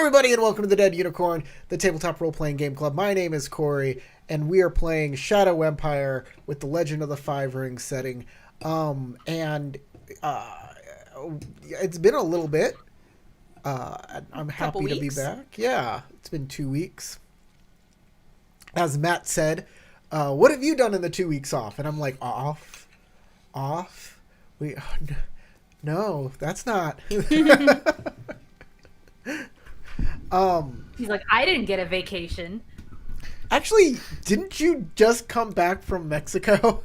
everybody, and welcome to the Dead Unicorn, the tabletop role-playing game club. My name is Corey, and we are playing Shadow Empire with the Legend of the Five Rings setting. It's been a little bit. I'm happy to be back. Yeah, it's been 2 weeks. As Matt said, what have you done in the 2 weeks off? And I'm like, off? No, that's not. He's like, I didn't get a vacation. Actually, didn't you just come back from Mexico?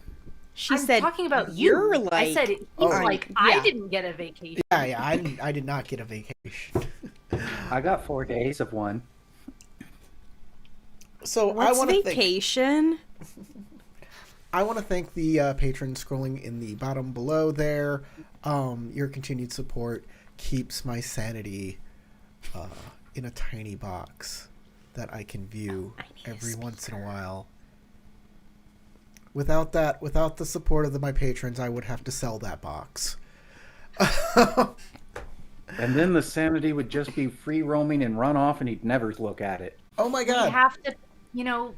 She I'm said, talking about you're you. like... I said, I didn't get a vacation. Yeah, I did not get a vacation. I got 4 days of one. So What's vacation? I want to thank the patrons scrolling in the bottom below there. Your continued support keeps my sanity in a tiny box that I can view every once in a while. Without the support of my patrons, I would have to sell that box. And then the sanity would just be free roaming and run off, and he'd never look at it. Oh my god! You have to,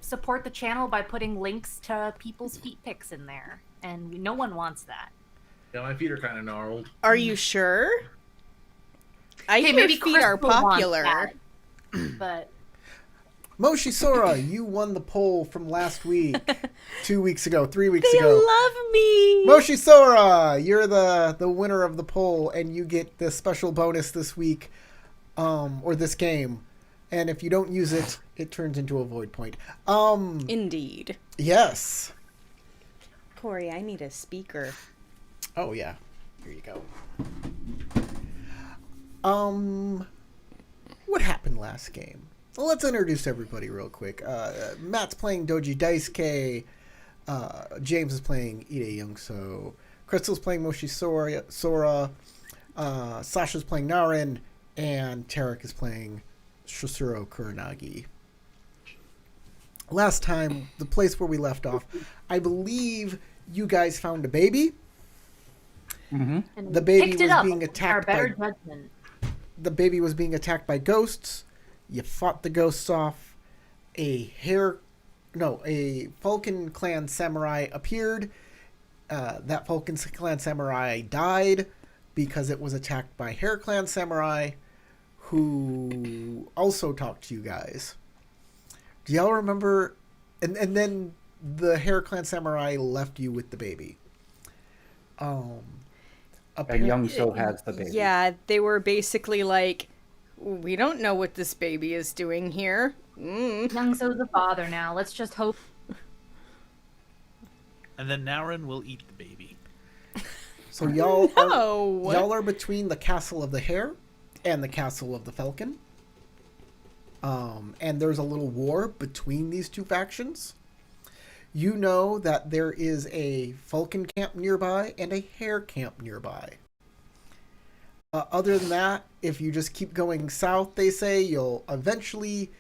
support the channel by putting links to people's feet pics in there, and no one wants that. Yeah, my feet are kind of gnarled. Are you sure? I Hey, hear maybe feet are Crystal wants popular. that, but Moshi Sora, you won the poll from last week, 2 weeks ago, 3 weeks They ago. love me. Moshi Sora, you're the winner of the poll, and you get the special bonus this week, or this game. And if you don't use it, it turns into a void point. Indeed. Yes. Corey, I need a speaker. Oh yeah. Here you go. What happened last game? Well, let's introduce everybody real quick. Matt's playing Doji Daisuke. James is playing Ide Youngso. Crystal's playing Moshi Sora. Sasha's playing Narin. And Tarek is playing Shosuro Kuranagi. Last time, the place where we left off, I believe you guys found a baby. Mm-hmm. and The we baby picked it was up being with attacked our better by- judgment. The baby was being attacked by ghosts. You fought the ghosts off. A Falcon Clan samurai appeared. That Falcon Clan samurai died because it was attacked by Hare Clan samurai, who also talked to you guys. Do y'all remember? And then the Hare Clan samurai left you with the baby. And Youngso has the baby. Yeah, they were basically like, we don't know what this baby is doing here. Youngso's a father now. Let's just hope. And then Narin will eat the baby. So y'all No. are between the castle of the hare and the castle of the falcon. And there's a little war between these two factions. You know that there is a falcon camp nearby and a hare camp nearby. Other than that, if you just keep going south, they say, you'll eventually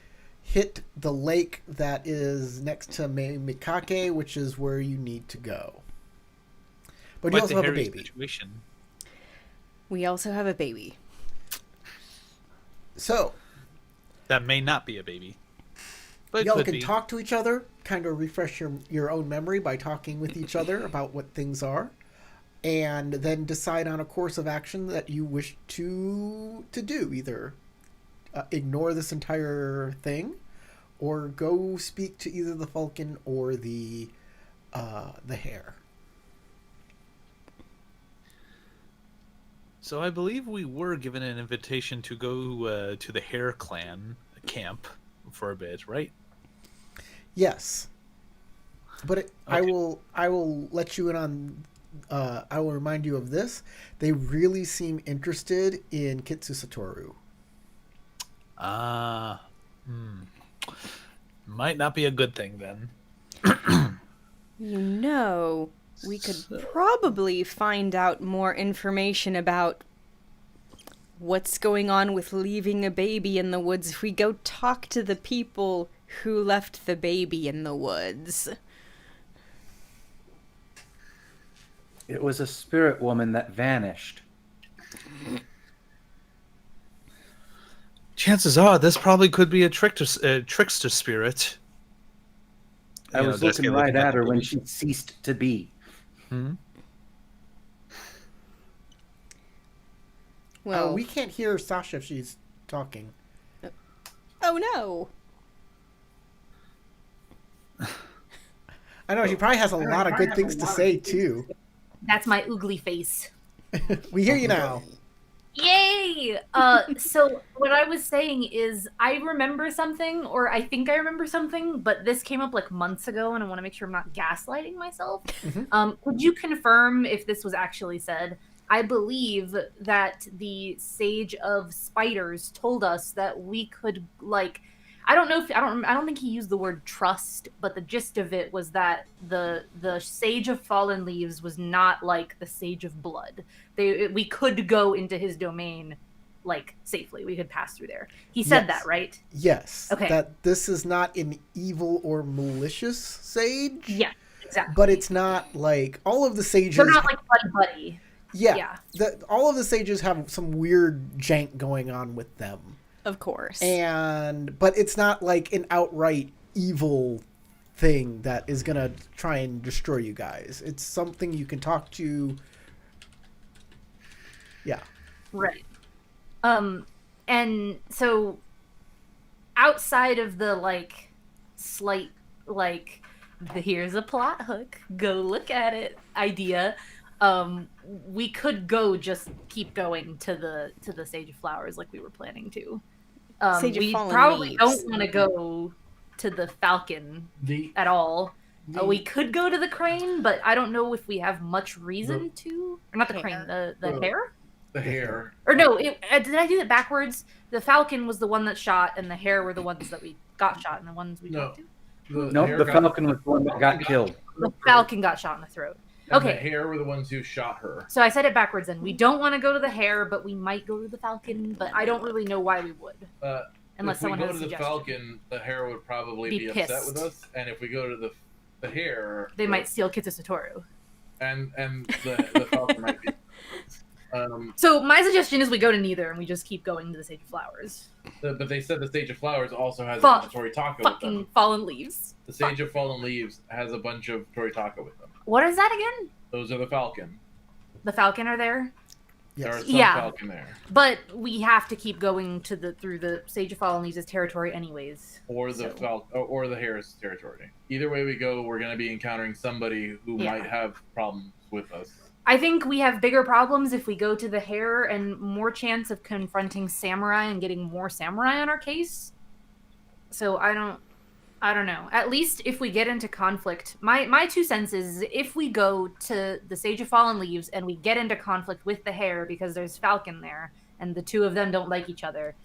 hit the lake that is next to Mikake, which is where you need to go. But you Quite also the have a hairy baby. situation. We also have a baby. So, That may not be a baby. But y'all could can be. talk to each other, kind of refresh your own memory by talking with each other about what things are, and then decide on a course of action that you wish to do. Either ignore this entire thing, or go speak to either the falcon or the hare. So I believe we were given an invitation to go to the Hare Clan camp for a bit, right? Yes, but I Okay. will let you in on. I will remind you of this. They really seem interested in Kitsu Satoru. Might not be a good thing then. We could probably find out more information about what's going on with leaving a baby in the woods if we go talk to the people who left the baby in the woods. It was a spirit woman that vanished. Chances are this probably could be a trickster spirit. I You know, was looking Daisuke right at at the her when baby. she ceased to be. Well, we can't hear Sasha if she's talking. oh no. I know she probably has a lot of good things to say too. That's my oogly face. We hear you now. Yay! So what I was saying is I remember something, or I think I remember something, but this came up like months ago, and I want to make sure I'm not gaslighting myself. Could you confirm if this was actually said? I believe that the Sage of Spiders told us that we could I don't think he used the word trust, but the gist of it was that the Sage of Fallen Leaves was not like the Sage of Blood. We could go into his domain safely. We could pass through there. He said Yes. that, right? Yes. Okay. That this is not an evil or malicious sage. Yeah, exactly. But it's not like all of the sages. They're not like buddy. Yeah. Yeah. All of the sages have some weird jank going on with them. Of course. But it's not like an outright evil thing that is gonna try and destroy you guys. It's something you can talk to. Yeah. Right. And so outside of the slight here's a plot hook, go look at it idea, we could just keep going to the Sage of Flowers like we were planning to. Sage of We Fallen probably Leaves. don't want to go to the Falcon at all. We could go to the Crane, but I don't know if we have much reason to. Or not the Crane, the Hare? The Hare. Or no, did I do that backwards? The Falcon was the one that shot, and the Hare were the ones that we got shot, and the ones we talked to. Nope, Hare the Falcon was the one that got killed. The Falcon got shot in the throat. And Okay. The Hare were the ones who shot her. So I said it backwards then. We don't want to go to the Hare, but we might go to the Falcon, but I don't really know why we would. Unless if we someone go has a to the suggestion. Falcon, the Hare would probably Be be upset pissed. with us, and if we go to the Hare, They might steal Kitsu Satoru. and the Falcon might be. So my suggestion is we go to neither, and we just keep going to the Sage of Flowers. But they said the Sage of Flowers also has Fu- a bunch of Toritaka with Fucking them. Fallen Leaves. The Sage of Fallen Leaves has a bunch of Toritaka with them. What is that again? Those are the Falcon. The Falcon are there? There are Yes. some Yeah. Falcon there. But we have to keep going through the Sage of Fallen Leaves' territory anyways. Or the So- or the Hare's territory. Either way we go, we're going to be encountering somebody who Yeah. might have problems with us. I think we have bigger problems if we go to the Hare and more chance of confronting samurai and getting more samurai on our case. So I don't know. At least if we get into conflict, my 2 cents is if we go to the Sage of Fallen Leaves and we get into conflict with the Hare because there's Falcon there and the two of them don't like each other,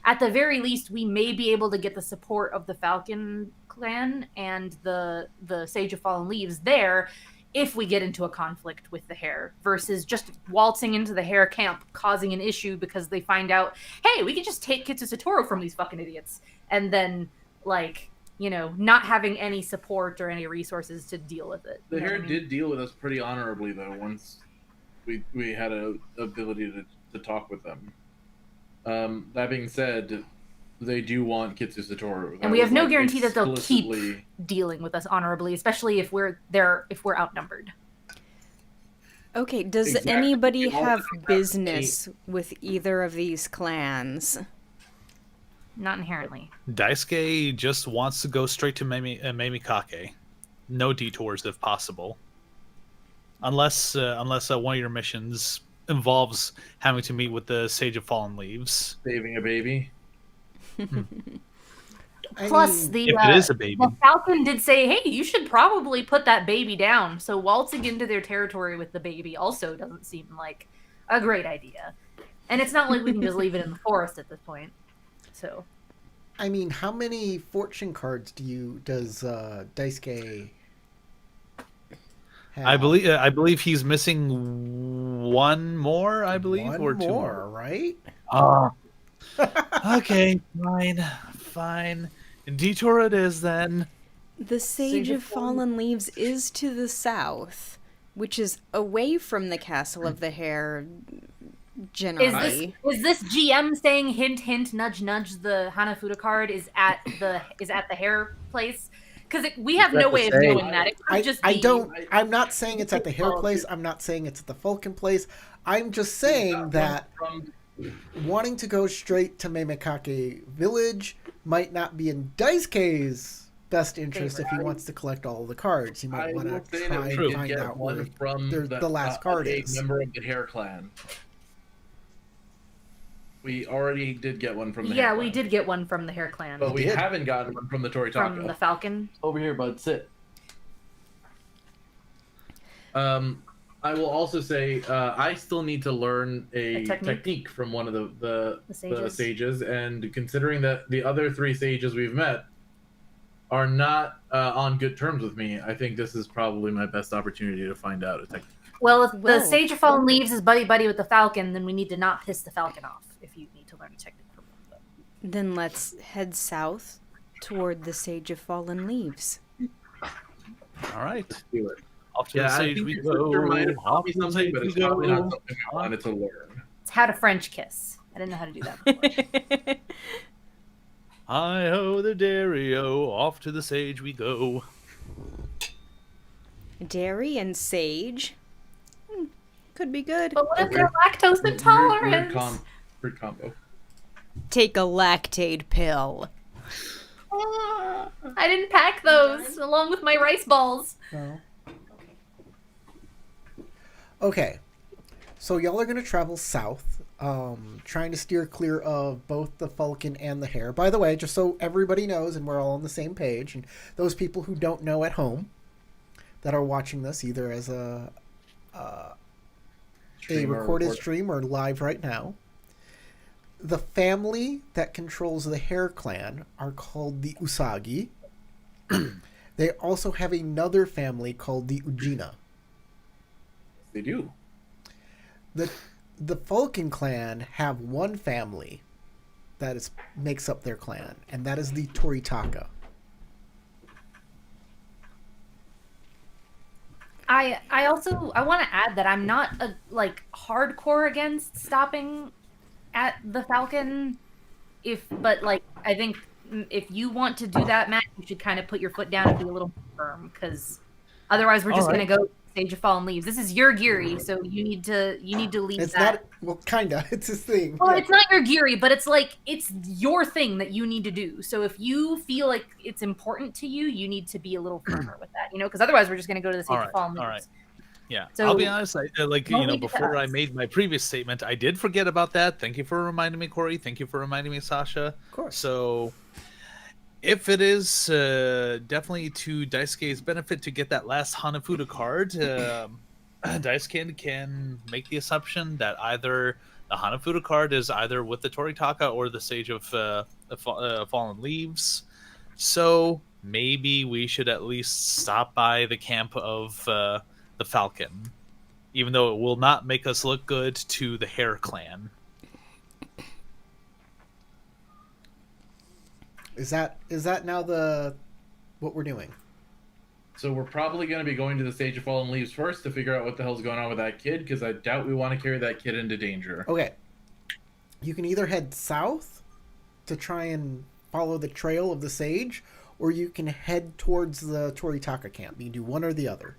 at the very least we may be able to get the support of the Falcon clan and the Sage of Fallen Leaves there if we get into a conflict with the Hare versus just waltzing into the Hare camp causing an issue because they find out, hey, we can just take Kitsu Satoru from these fucking idiots, and then not having any support or any resources to deal with it. The You know Hare what I mean? did deal with us pretty honorably, though, once we had a ability to talk with them. That being said, they do want Kitsu Satoru. And we have no guarantee that they'll keep explicitly- dealing with us honorably, especially if we're outnumbered. Okay, does Exactly. anybody We all have have business with either of these clans? Not inherently. Daisuke just wants to go straight to Mamikake. No detours if possible. Unless one of your missions involves having to meet with the Sage of Fallen Leaves. saving a baby. Plus, the If it is a baby. the Falcon did say, "Hey, you should probably put that baby down." So waltzing into their territory with the baby also doesn't seem like a great idea. And it's not like we can just leave it in the forest at this point. So I mean, how many fortune cards does Daisuke have? I believe he's missing one more. I believe, One or two more, right? Okay, fine. Detour it is then. The Sage of Fallen Leaves is to the south, which is away from the Castle of the Hare, generally. Is this GM saying hint hint nudge nudge the Hanafuda card is at the hair place? Because we have no way of knowing that. It could just be. I'm not saying it's at the hair place. I'm not saying it's at the Falcon place. I'm just saying that wanting to go straight to Meimekake Village might not be in Daisuke's best interest if he wants to collect all of the cards. He might want to try and find out where the last card is. Member of the Hair Clan. We already did get one from the Hair Yeah, Clan. we did get one from the Hair Clan. But we haven't gotten one from the Toritaka. From the Falcon. Over here, bud. Sit. I will also say I still need to learn a technique from one of the sages, and considering that the other 3 sages we've met are not on good terms with me, I think this is probably my best opportunity to find out a technique. Well, if the Sage of Fallen Leaves is buddy-buddy with the Falcon, then we need to not piss the Falcon off if you need to learn a technique from one of them. Then let's head south toward the Sage of Fallen Leaves. All right. Let's do it. Off to the sage we go. Might have taught me Off to the something, sage but we it's probably go. not something I wanted to learn. It's how to French kiss. I didn't know how to do that before. Hi-ho, the dairy-o, off to the sage we go. Dairy and sage. Could be good. But what if they're lactose intolerant? Weird combo. Take a lactate pill. I didn't pack those along with my rice balls. No. Okay. So y'all are going to travel south, trying to steer clear of both the Falcon and the Hare. By the way, just so everybody knows and we're all on the same page, and those people who don't know at home that are watching this either as a recorded stream or live right now, the family that controls the Hare clan are called the Usagi. They also have another family called the Ujina. They do. The Falcon clan have one family that makes up their clan, and that is the Toritaka. I want to add that I'm not hardcore against stopping at the Falcon, but I think if you want to do that, Matt, you should kind of put your foot down and be a little firm, because otherwise we're just going to go Sage of Fallen Leaves. This is your Geary, so you need to leave it's that. Kinda. It's his thing. Well, it's not your Geary, but it's your thing that you need to do. So if you feel like it's important to you, you need to be a little firmer with that, because otherwise we're just going to go to the Sage of Fallen Leaves. All right. Yeah, So, I'll be honest. Before I made my previous statement, I did forget about that. Thank you for reminding me, Corey. Thank you for reminding me, Sasha. Of course. So, if it is definitely to Daisuke's benefit to get that last Hanafuda card, Daisuke can make the assumption that either the Hanafuda card is either with the Toritaka or the Sage of Fallen Leaves. So maybe we should at least stop by the camp of the Falcon, even though it will not make us look good to the Hare clan. Is that now what we're doing? So we're probably going to be going to the Sage of Fallen Leaves first to figure out what the hell's going on with that kid, because I doubt we want to carry that kid into danger. Okay. You can either head south to try and follow the trail of the sage, or you can head towards the Toritaka camp. You can do one or the other.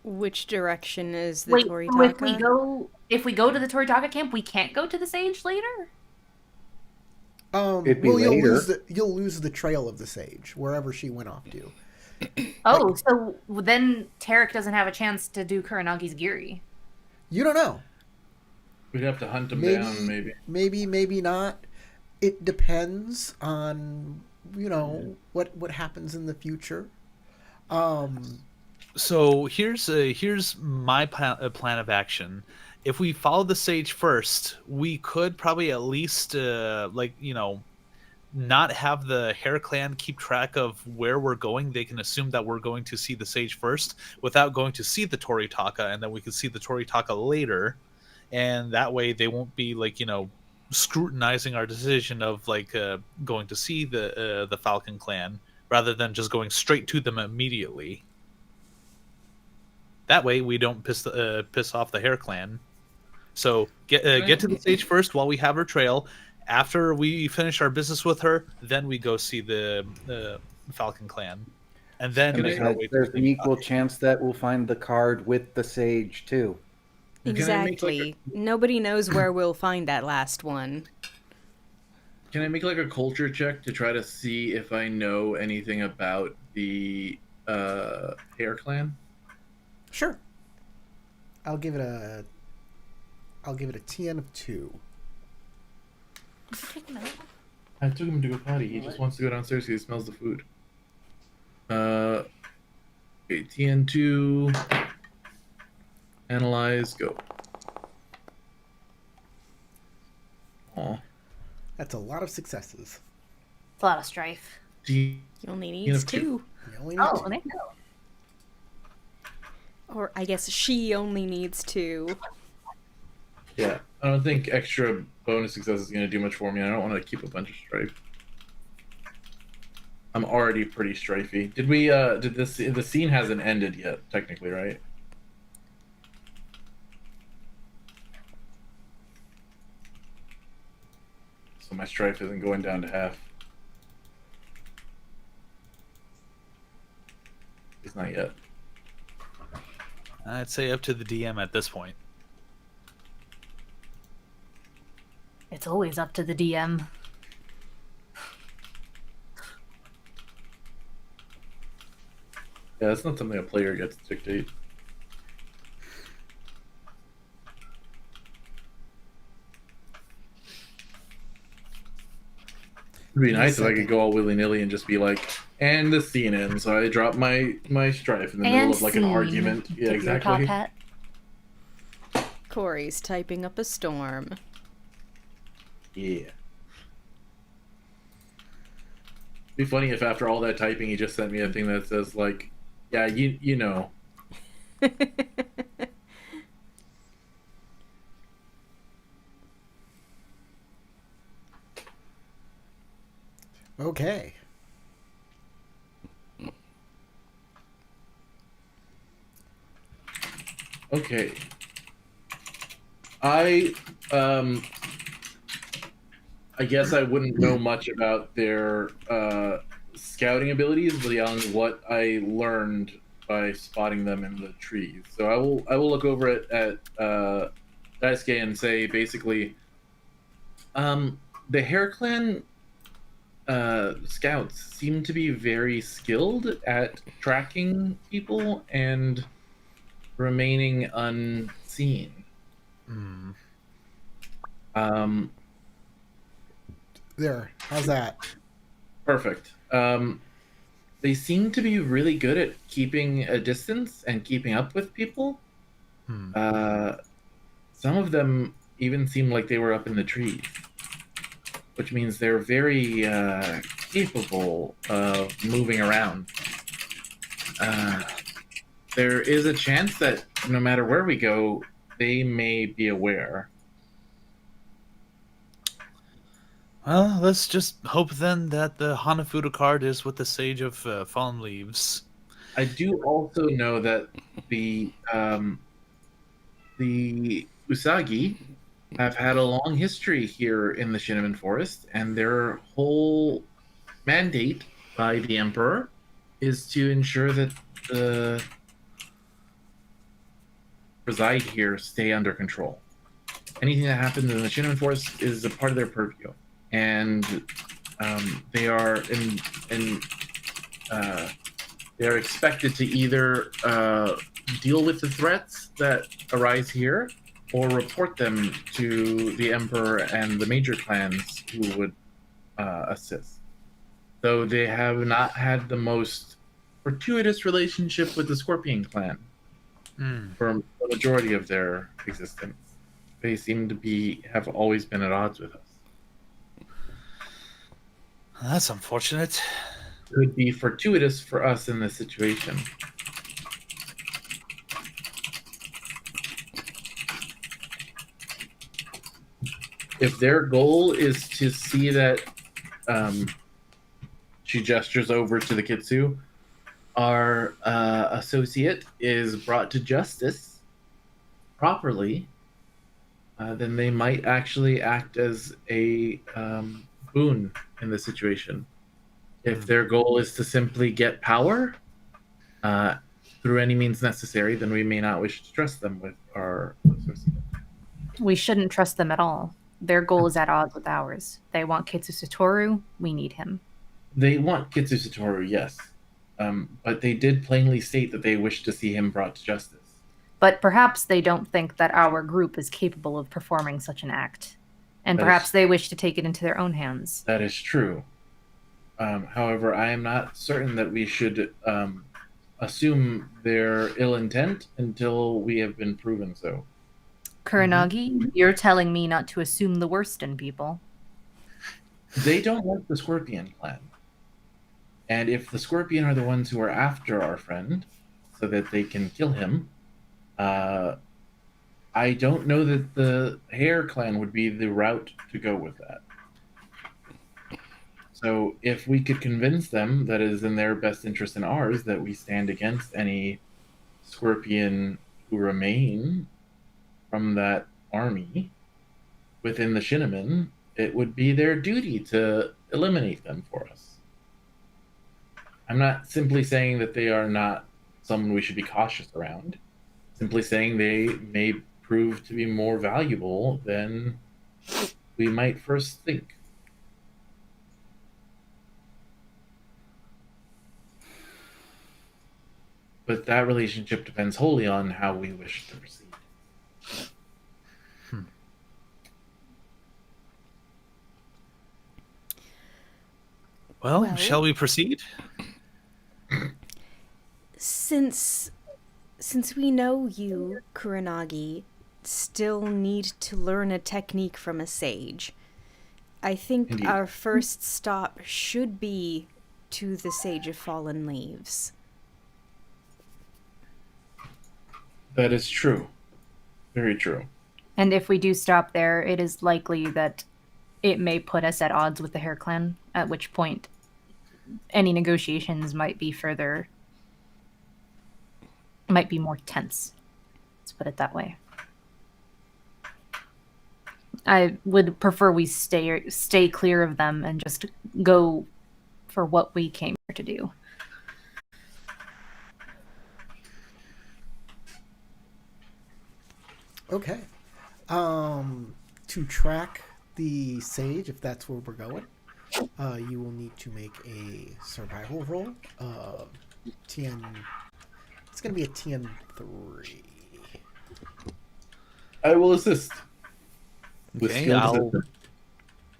Which direction is the wait, Toritaka? so if we go to the Toritaka camp, we can't go to the Sage later? It'd be later. You'll lose the trail of the sage wherever she went off to. Oh, so then Tarek doesn't have a chance to do Kuranagi's Geary. You don't know. We'd have to hunt him down, maybe. Maybe not. It depends on what happens in the future. So here's my plan of action. If we follow the sage first, we could probably at least not have the Hare clan keep track of where we're going. They can assume that we're going to see the sage first without going to see the Toritaka, and then we can see the Toritaka later, and that way they won't be scrutinizing our decision of going to see the Falcon clan rather than just going straight to them immediately. That way we don't piss off the Hare clan. So get to the stage first while we have her trail. After we finish our business with her, then we go see the Falcon Clan, and then And make our way to there's an the equal chance that we'll find the card with the sage too. Exactly. Nobody knows where we'll find that last one. Can I make like a culture check to try to see if I know anything about the Hair Clan? Sure. I'll give it a TN of 2. I took him to go potty. He just wants to go downstairs because he smells the food. Okay, TN2. Analyze, go. Aw. That's a lot of successes. It's a lot of strife. He only needs 2. You only need Oh, 2. there you go. Or I guess she only needs 2. Yeah, I don't think extra bonus success is going to do much for me. I don't want to keep a bunch of strife. I'm already pretty strifey. Did we, the scene hasn't ended yet, technically, right? So my strife isn't going down to half. It's not yet. I'd say up to the DM at this point. It's always up to the DM. Yeah, that's not something a player gets to dictate. It'd be nice if I could go all willy-nilly and just be like, and the scene ends. So I drop my strife in the middle of like an argument. Yeah, Keep your top exactly. hat. Corey's typing up a storm. Yeah. It'd be funny if after all that typing he just sent me a thing that says like, yeah, you know. Okay. Okay. I guess I wouldn't know much about their scouting abilities beyond what I learned by spotting them in the trees. So I will look over it at Daisuke and say basically, the Hair Clan scouts seem to be very skilled at tracking people and remaining unseen. There. How's that? Perfect. They seem to be really good at keeping a distance and keeping up with people. Some of them even seem like they were up in the trees, which means they're very capable of moving around. There is a chance that no matter where we go, they may be aware. Well, let's just hope then that the Hanafuda card is with the Sage of Fallen Leaves. I do also know that the Usagi have had a long history here in the Shinneman Forest, and their whole mandate by the Emperor is to ensure that the reside here stay under control. Anything that happens in the Shinneman Forest is a part of their purview, and they are they are expected to either deal with the threats that arise here, or report them to the Emperor and the major clans who would assist. Though they have not had the most fortuitous relationship with the Scorpion clan for the majority of their existence. They seem to have always been at odds with us. That's unfortunate. It would be fortuitous for us in this situation. If their goal is to see that, she gestures over to the Kitsu, our associate is brought to justice properly, then they might actually act as a boon in the situation. If their goal is to simply get power through any means necessary, then we may not wish to trust them with our resources. We shouldn't trust them at all. Their goal is at odds with ours. They want Kitsu Satoru. We need him. They want Kitsu Satoru, yes. But they did plainly state that they wish to see him brought to justice. But perhaps they don't think that our group is capable of performing such an act. And perhaps they wish to take it into their own hands. That is true. However, I am not certain that we should assume their ill intent until we have been proven so. Kuranagi, you're telling me not to assume the worst in people. They don't like the Scorpion clan. And if the Scorpion are the ones who are after our friend, so that they can kill him, I don't know that the Hare clan would be the route to go with that. So if we could convince them that it is in their best interest and ours that we stand against any Scorpion who remain from that army within the Shinnemen, it would be their duty to eliminate them for us. I'm not simply saying that they are not someone we should be cautious around. Simply saying they may prove to be more valuable than we might first think. But that relationship depends wholly on how we wish to proceed. Well, shall we proceed? Since we know you, Kuranagi, still need to learn a technique from a sage, I think Indeed. our first stop should be to the Sage of Fallen Leaves. That is true. Very true. And if we do stop there, it is likely that it may put us at odds with the Hare clan, at which point any negotiations might be more tense. Let's put it that way. I would prefer we stay clear of them and just go for what we came here to do. Okay. To track the sage, if that's where we're going, you will need to make a survival roll. TN. It's going to be a TN3. I will assist. Okay,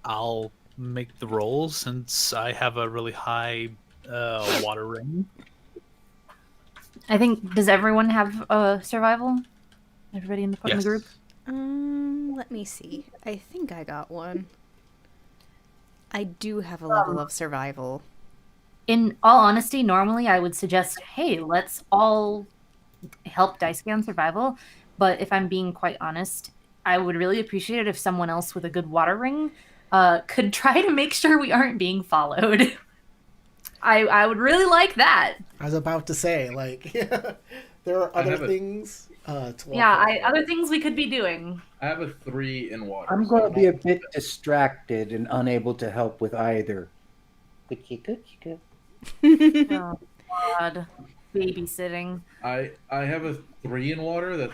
I'll make the rolls since I have a really high water ring. I think, does everyone have survival? Everybody in the group? Let me see. I think I got one. I do have a level of survival. In all honesty, normally I would suggest, hey, let's all help Daisuke on survival. But if I'm being quite honest, I would really appreciate it if someone else with a good water ring could try to make sure we aren't being followed. I would really like that. I was about to say, like, there are other things to walk other things we could be doing. I have a 3 in water. I'm going to be a bit distracted and unable to help with either. Oh, God. Babysitting. I have a 3 in water.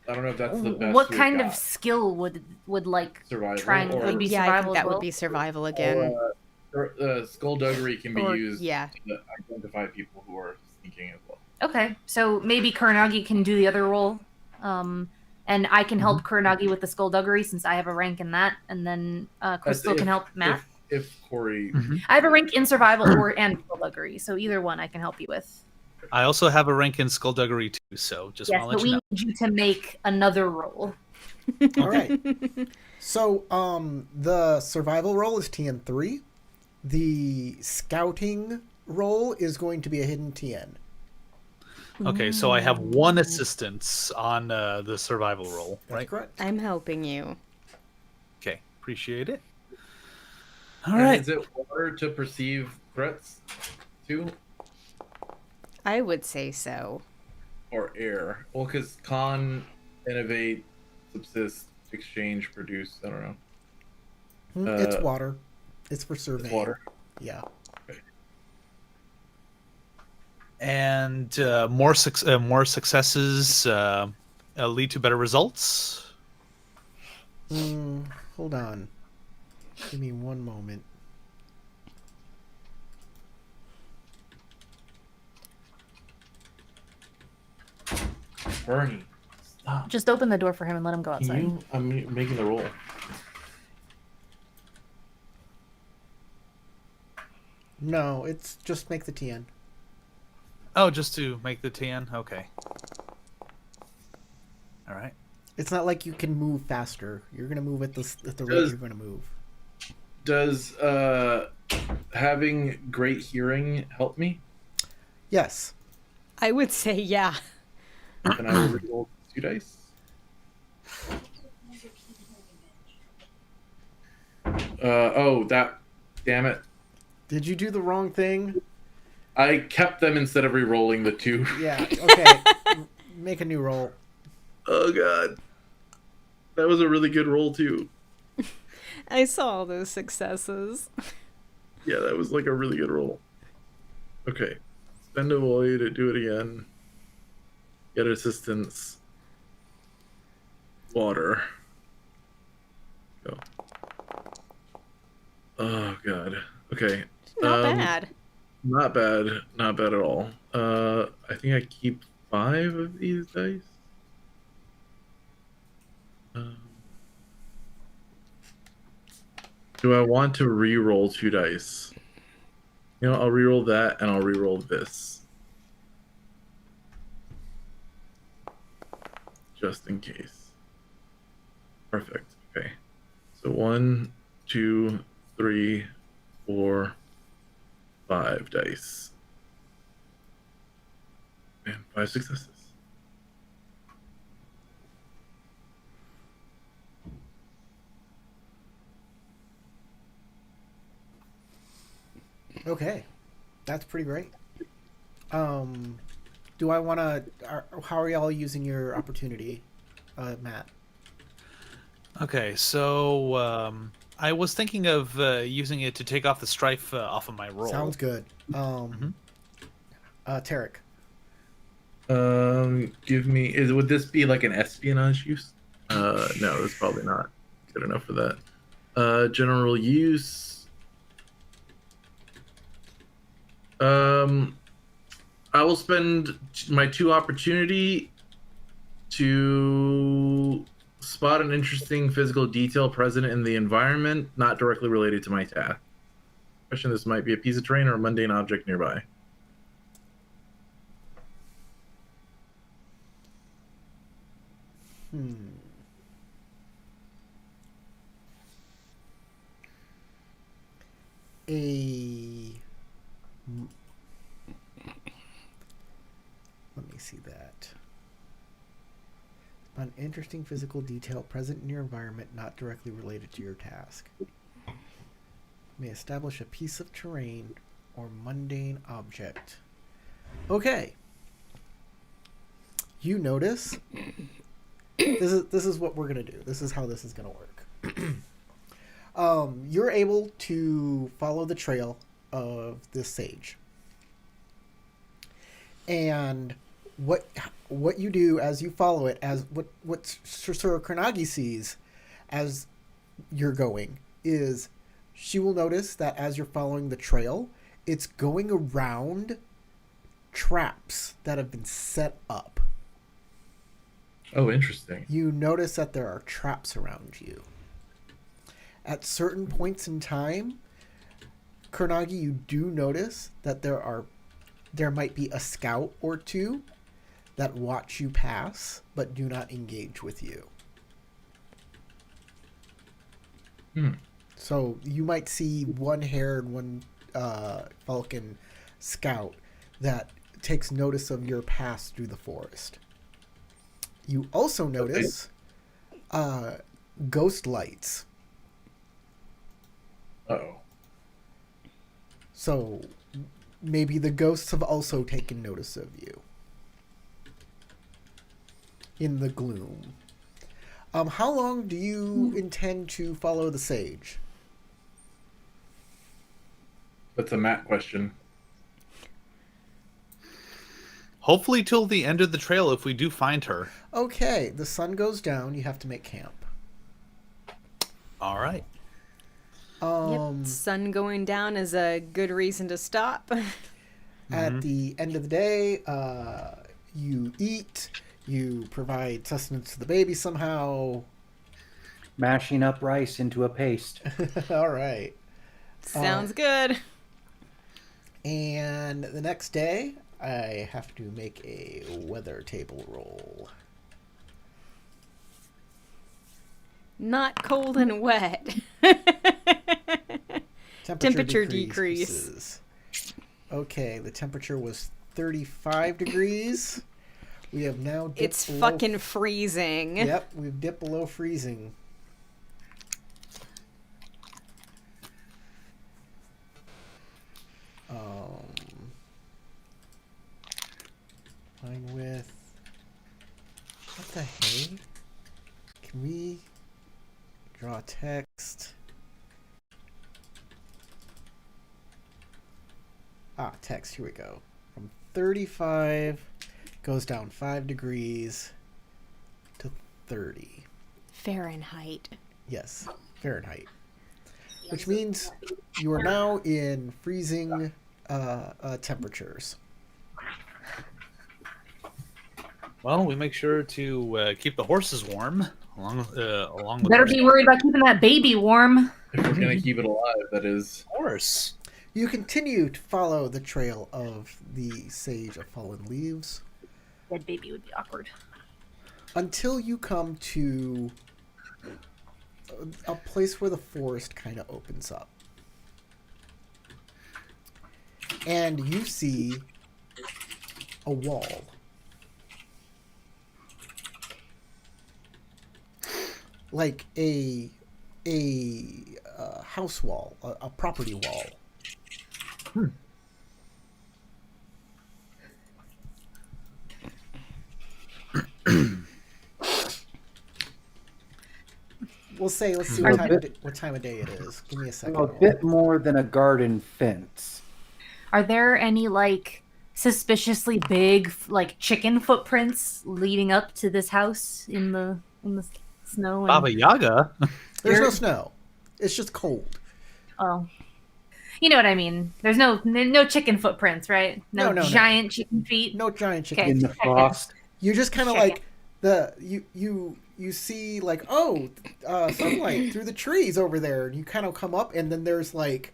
I don't know if that's the best. What kind of skill would like survival, trying or, would be yeah, survival? I think that would be survival again. Skullduggery can be used yeah. to identify people who are sneaking as well. Okay, so maybe Kuranagi can do the other role, and I can help Kuranagi with the skullduggery since I have a rank in that, and then Crystal can help Matt. If Corey, I have a rank in survival and skullduggery, so either one I can help you with. I also have a rank in skullduggery too, so just yes, want to but let you we know. need you to make another roll. All right. So, the survival roll is TN3. The scouting roll is going to be a hidden TN. Okay, so I have one assistance on the survival roll, That's right? correct. I'm helping you. Okay, appreciate it. All and right. is it water to perceive threats too, I would say so. or air? Well, because con, innovate, subsist, exchange, produce. I don't know. It's water. It's for surveying. It's water. Yeah. Okay. And more successes lead to better results. Hold on. Give me one moment. Bernie, stop. Just open the door for him and let him go outside. I'm making the roll. No, it's just make the TN. Oh, just to make the TN? Okay. All right. It's not like you can move faster. You're going to move at the rate you're going to move. Does having great hearing help me? Yes. I would say yeah. Then I will roll 2 dice. Damn it. Did you do the wrong thing? I kept them instead of re-rolling the 2. Yeah, okay. Make a new roll. Oh god. That was a really good roll too. I saw all those successes. Yeah, that was like a really good roll. Okay. Spend a void to do it again. Get assistance. Water. Go. Oh god. Okay. Not bad. Not bad. Not bad at all. I think I keep 5 of these dice. Do I want to re-roll 2 dice? You know, I'll re-roll that and I'll re-roll this. Just in case. Perfect. Okay. So 1, 2, 3, 4, 5 dice. And 5 successes. Okay. That's pretty great. Do I want to... How are y'all using your opportunity, Matt? Okay, so I was thinking of using it to take off the strife off of my roll. Sounds good. Tarek. Give me... Would this be like an espionage use? No, that's probably not good enough for that. General use... I will spend my 2 opportunity to spot an interesting physical detail present in the environment, not directly related to my task. Question: this might be a piece of terrain or a mundane object nearby. Let me see that. An interesting physical detail present in your environment not directly related to your task. May establish a piece of terrain or mundane object. Okay. You notice this is what we're gonna do. This is how this is gonna work. You're able to follow the trail of this sage. And what you do as you follow it, as what Sir Kranagi sees as you're going, is she will notice that as you're following the trail, it's going around traps that have been set up. Oh, interesting. You notice that there are traps around you. At certain points in time, Kranagi, you do notice that there might be a scout or 2 that watch you pass, but do not engage with you. So you might see one hare and one falcon scout that takes notice of your pass through the forest. You also notice ghost lights. Uh-oh. So maybe the ghosts have also taken notice of you in the gloom. How long do you intend to follow the sage? That's a Matt question. Hopefully till the end of the trail if we do find her. Okay, the sun goes down. You have to make camp. All right. Yep, sun going down is a good reason to stop. At the end of the day, you eat. You provide sustenance to the baby somehow. Mashing up rice into a paste. All right. Sounds good. And the next day, I have to make a weather table roll. Not cold and wet. Temperature decrease. decreases. Okay, the temperature was 35 degrees. We have now dipped It's below... fucking freezing. Yep, we've dipped below freezing. Fine with... What the hey? Can we draw text? Text, here we go. From 35 goes down 5 degrees to 30. Fahrenheit. Yes, Fahrenheit. Which means you are now in freezing temperatures. Well, we make sure to keep the horses warm along with. Better be worried about keeping that baby warm. If we're gonna keep it alive, that is. Of course. You continue to follow the trail of the Sage of Fallen Leaves Dead baby would be awkward. until you come to a place where the forest kind of opens up. And you see a wall. Like a house wall, a property wall. We'll say, let's see what time of day it is. Give me a second. A bit more than a garden fence. Are there any like suspiciously big like chicken footprints leading up to this house in the snow? And... Baba Yaga. There's no snow. It's just cold. Oh, you know what I mean. There's no chicken footprints, right? No giant chicken feet. No giant chicken. Okay. In the frost. You just kind of like you see like sunlight through the trees over there, and you kind of come up, and then there's like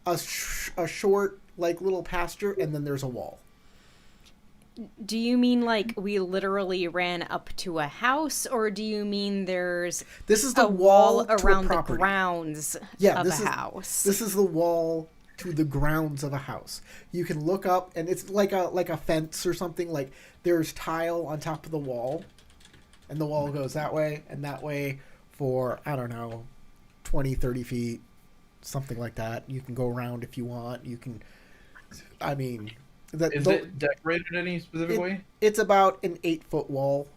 a short like little pasture, and then there's a wall. Do you mean like we literally ran up to a house, or do you mean there's This is the a wall to a around the property. grounds Yeah, of this a is house? this is the wall to the grounds of a house. You can look up, and it's like a fence or something. Like there's tile on top of the wall, and the wall goes that way and that way for, I don't know, 20, 30 feet, something like that. You can go around if you want. You can, I mean... Is it decorated any specific way? It's about an 8-foot wall.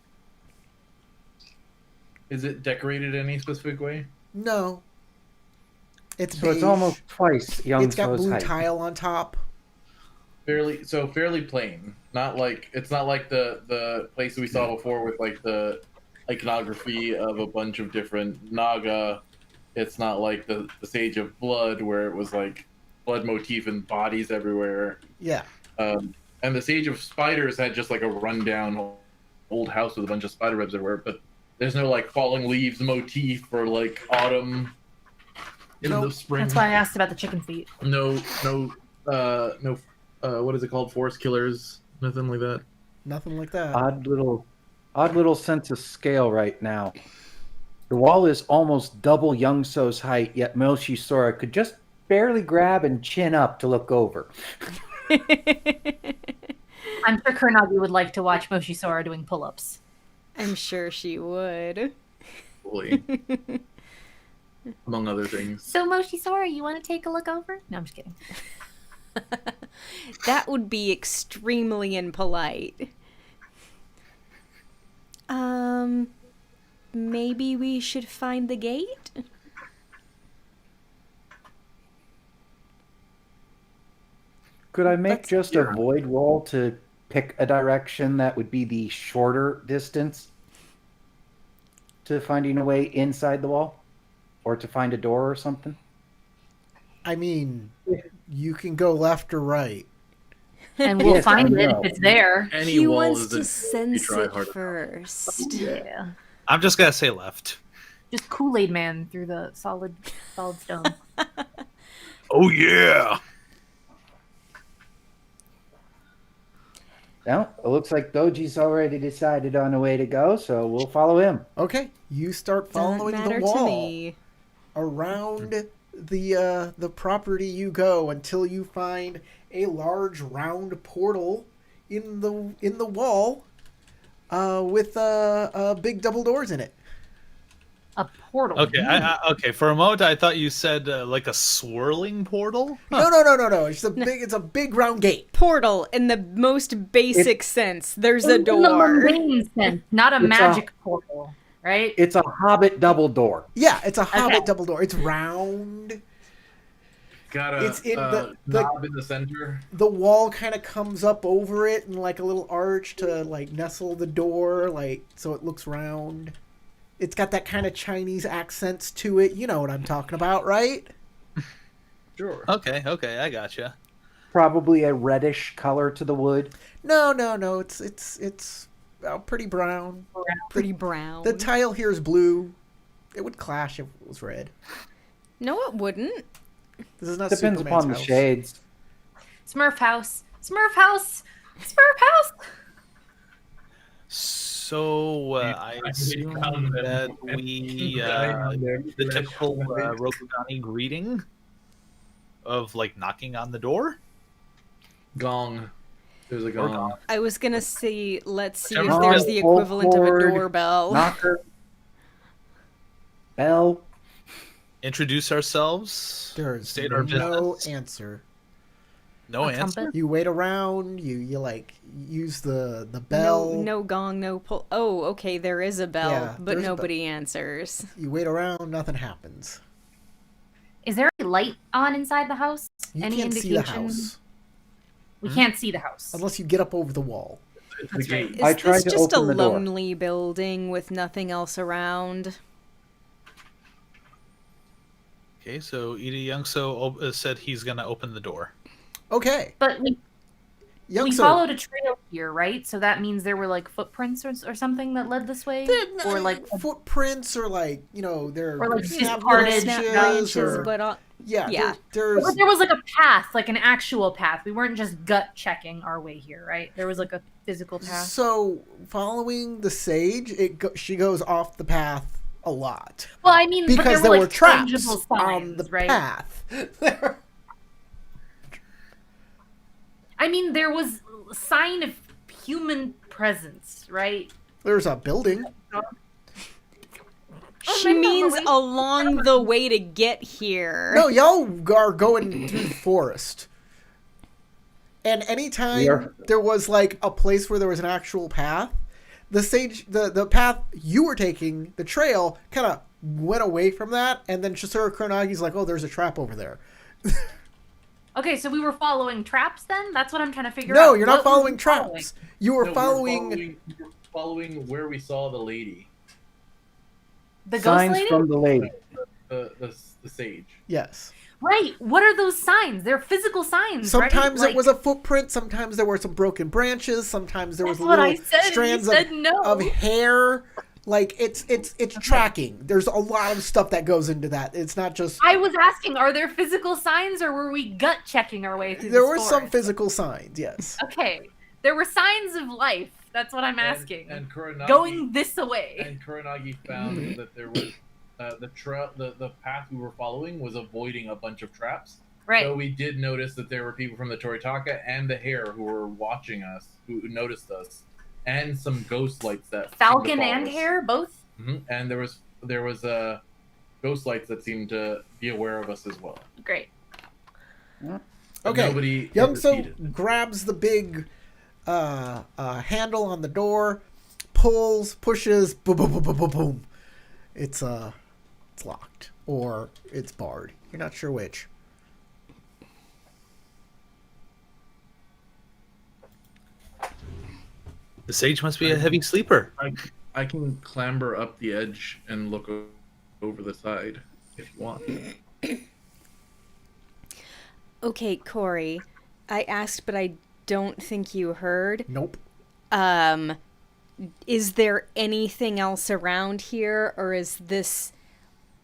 Is it decorated any specific way? No. It's So beige. it's almost twice young It's got So's blue height. tile on top. Fairly plain. It's not like the place we saw before with like the iconography of a bunch of different Naga. It's not like the Sage of Blood where it was like blood motif and bodies everywhere. Yeah. And the Sage of Spiders had just like a rundown old house with a bunch of spider webs everywhere, but there's no like falling leaves motif or like autumn in the spring. That's why I asked about the chicken feet. No, what is it called? Forest killers? Nothing like that. Nothing like that. Odd little sense of scale right now. The wall is almost double Young So's height, yet Moshi Sora could just barely grab and chin up to look over. I'm sure Kurnagi would like to watch Moshi Sora doing pull-ups. I'm sure she would. Fully. Among other things. So Moshi Sora, you want to take a look over? No, I'm just kidding. That would be extremely impolite. maybe we should find the gate? Could I make just a void roll to pick a direction that would be the shorter distance to finding a way inside the wall? Or to find a door or something? I mean, you can go left or right. And we'll Yes, I find it know. if it's there. Any He wall wants is to a sense try it hard. first. Yeah. I'm just gonna say left. Just Kool-Aid Man through the solid stone. Oh yeah. Well, it looks like Doji's already decided on a way to go, so we'll follow him. Okay, you start Doesn't following matter the wall. to me. Around the property you go until you find a large round portal in the wall with big double doors in it. A portal. Okay. Okay. For a moment, I thought you said like a swirling portal. No. It's a big round gate. Portal in the most basic sense. There's a In the door. mundane sense, not a magic portal, right? It's a hobbit double door. Yeah, it's a hobbit Okay. double door. It's round. Got a It's in knob in the center. The wall kind of comes up over it and like a little arch to like nestle the door, like so it looks round. It's got that kind of Chinese accents to it. You know what I'm talking about, right? Sure. Okay. I gotcha. Probably a reddish color to the wood. No. It's pretty brown. Pretty brown. The tile here is blue. It would clash if it was red. No, it wouldn't. This is not Depends Superman's upon the house. shades. Smurf house. Smurf house. Smurf house. So I assume that we the typical Rokugani greeting of like knocking on the door. Gong. There's a gong. I was gonna say, let's see Whichever if there's one. the equivalent of a Forward, doorbell. Knocker. Bell. Introduce ourselves. There's State our no business. answer. No A answer. trumpet? You wait around. You like use the bell. No gong, no pull. Oh, okay, there is a bell, Yeah, but there's a nobody answers. You wait around. Nothing happens. Is there any light on inside the house? You Any can't see the indication? house We can't see the house. unless you get up over the wall. It's the That's right. gate. Is I tried this to just a open the door. lonely building with nothing else around? Okay, so Ida Youngso said he's gonna open the door. Okay, But we Young followed a trail here, right? So that means there were like footprints or something that led this way, or like footprints, or like they're Or, like, snap discarded branches, Branches, or- but yeah, yeah. There's But there was like a path, like an actual path. We weren't just gut checking our way here, right? There was like a physical path. so following the sage, she goes off the path a lot Well, I mean, but because there there were, were like, traps tangible on the signs, right? path. I mean, there was sign of human presence, right? There's a building. she means along the way to get here. No, y'all are going through the forest. And anytime there was like a place where there was an actual path, the sage, the path you were taking, the trail, kind of went away from that, and then Chisura Kuranagi's like, oh, there's a trap over there. Okay, so we were following traps then? That's what I'm trying to figure out. No, you're not What was following we traps. You were No, following... we were following where we saw the lady, The ghost Signs lady? from the lady. the sage. Yes. Right. What are those signs? They're physical signs, Sometimes right? it was a footprint. Sometimes there were some broken branches. Sometimes there was That's what I little said, and you strands said no. of hair. Like it's tracking. There's a lot of stuff that goes into that. It's not just. I was asking, are there physical signs, or were we gut checking our way through There this were some forest? physical signs. Yes. Okay. There were signs of life. That's what I'm asking. And Kuranagi, Going this way. And Kuranagi found that there was the path we were following was avoiding a bunch of traps. Right. So we did notice that there were people from the Toritaka and the Hare who were watching us, who noticed us, and some ghost lights that Falcon and Hare, both? And there was ghost lights that seemed to be aware of us as well. Great. But Okay. nobody Youngso interceded. grabs the big handle on the door, pulls, pushes, boom, boom, boom, boom, boom, boom. it's locked or it's barred. You're not sure which. The sage must be a heavy sleeper. I can clamber up the edge and look over the side if you want. Okay, Corey. I asked, but I don't think you heard. Nope. Is there anything else around here, or is this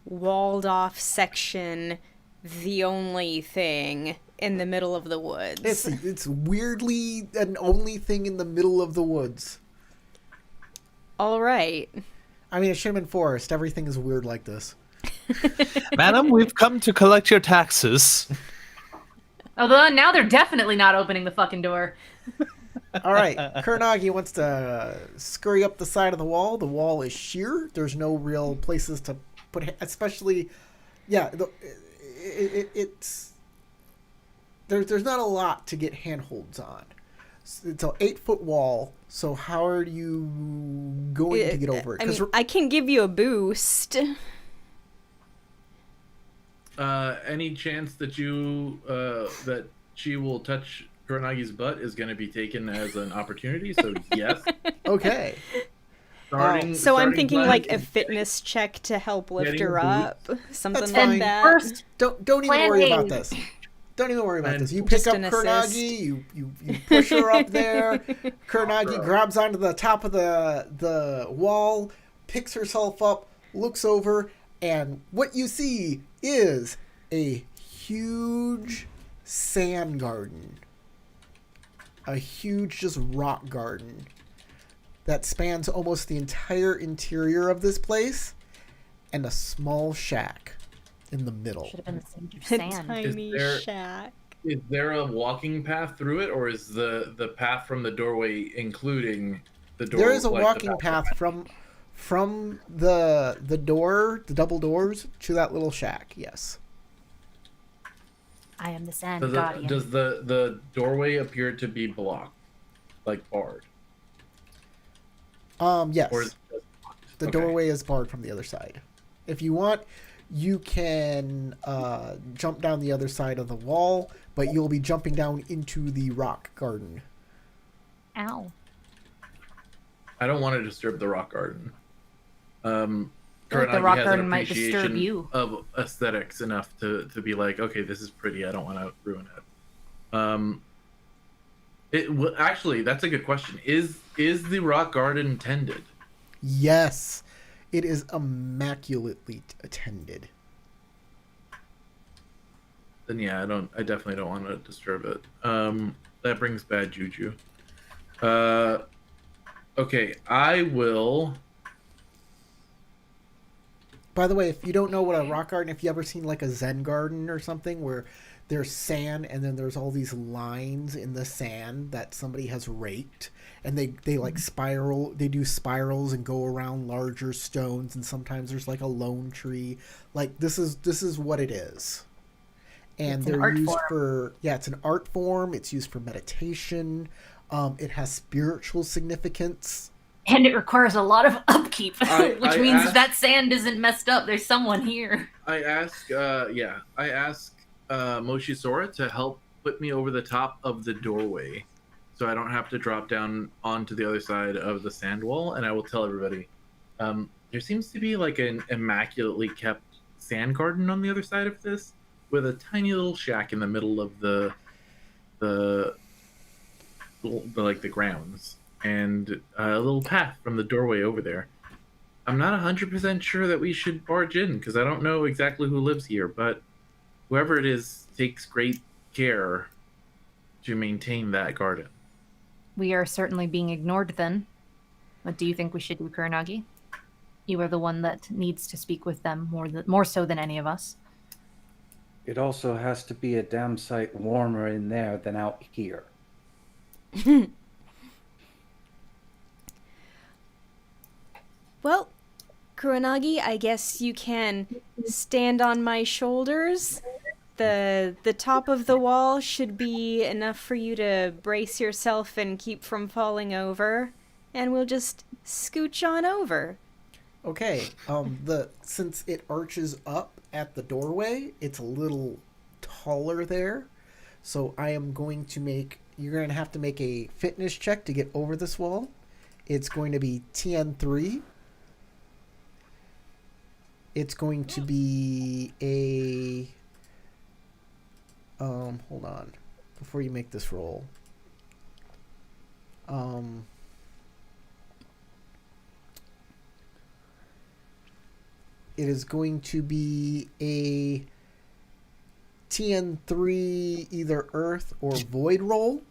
walled off section the only thing in the middle of the woods? It's weirdly an only thing in the middle of the woods. All right. I mean, it should have been forest. Everything is weird like this. Madam, we've come to collect your taxes. Although now they're definitely not opening the fucking door. All right, Kuranagi wants to scurry up the side of the wall. The wall is sheer. There's no real places to put, especially, yeah. It's there's not a lot to get handholds on. It's an 8-foot wall. So how are you going to get over it? I mean, I can give you a boost. Any chance that that she will touch Kuranagi's butt is going to be taken as an opportunity, so yes. Okay. So I'm thinking like a fitness check to help lift her up. Something like that. First, don't even worry about this. Don't even worry about this. You pick up Kuranagi, you push her up there. Kuranagi grabs onto the top of the wall, picks herself up, looks over, and what you see is a huge sand garden. A huge just rock garden that spans almost the entire interior of this place, and a small shack in the middle. Should have been the same sand. Tiny shack. Is there a walking path through it, or is the path from the doorway including the door? There is a walking path from the door, the double doors, to that little shack. Yes. I am the sand Does guardian. does the doorway appear to be blocked, like barred? Yes. Or is it just blocked? The Okay. doorway is barred from the other side. If you want, you can jump down the other side of the wall, but you'll be jumping down into the rock garden. Ow. I don't want to disturb the rock garden. Like the Kuranagi rock has garden an might disturb appreciation you. of aesthetics enough to be like, okay, this is pretty. I don't want to ruin it. Actually, that's a good question. Is the rock garden tended? Yes. It is immaculately attended. Then yeah, I definitely don't want to disturb it. That brings bad juju. Okay, I will. By the way, if you don't know what a rock garden, if you ever seen like a Zen garden or something where there's sand and then there's all these lines in the sand that somebody has raked, and they like spiral, they do spirals and go around larger stones, and sometimes there's like a lone tree. Like this is what it is. And It's an they're art used form. for, yeah, it's an art form. It's used for meditation. It has spiritual significance. And it requires a lot of upkeep, which I means asked- that sand isn't messed up. There's someone here. I ask Moshisora to help put me over the top of the doorway, so I don't have to drop down onto the other side of the sand wall. And I will tell everybody, there seems to be like an immaculately kept sand garden on the other side of this, with a tiny little shack in the middle of the grounds, and a little path from the doorway over there. I'm not 100% sure that we should barge in, because I don't know exactly who lives here, but whoever it is takes great care to maintain that garden. We are certainly being ignored then. What do you think we should do, Kuranagi? You are the one that needs to speak with them more so than any of us. It also has to be a damn sight warmer in there than out here. Well, Kuranagi, I guess you can stand on my shoulders. The top of the wall should be enough for you to brace yourself and keep from falling over. And we'll just scooch on over. Okay. Since it arches up at the doorway, it's a little taller there. So I am going to make. You're going to have to make a fitness check to get over this wall. It's going to be TN3. It's going to be a. Hold on. Before you make this roll. It is going to be a TN3 either Earth or Void roll.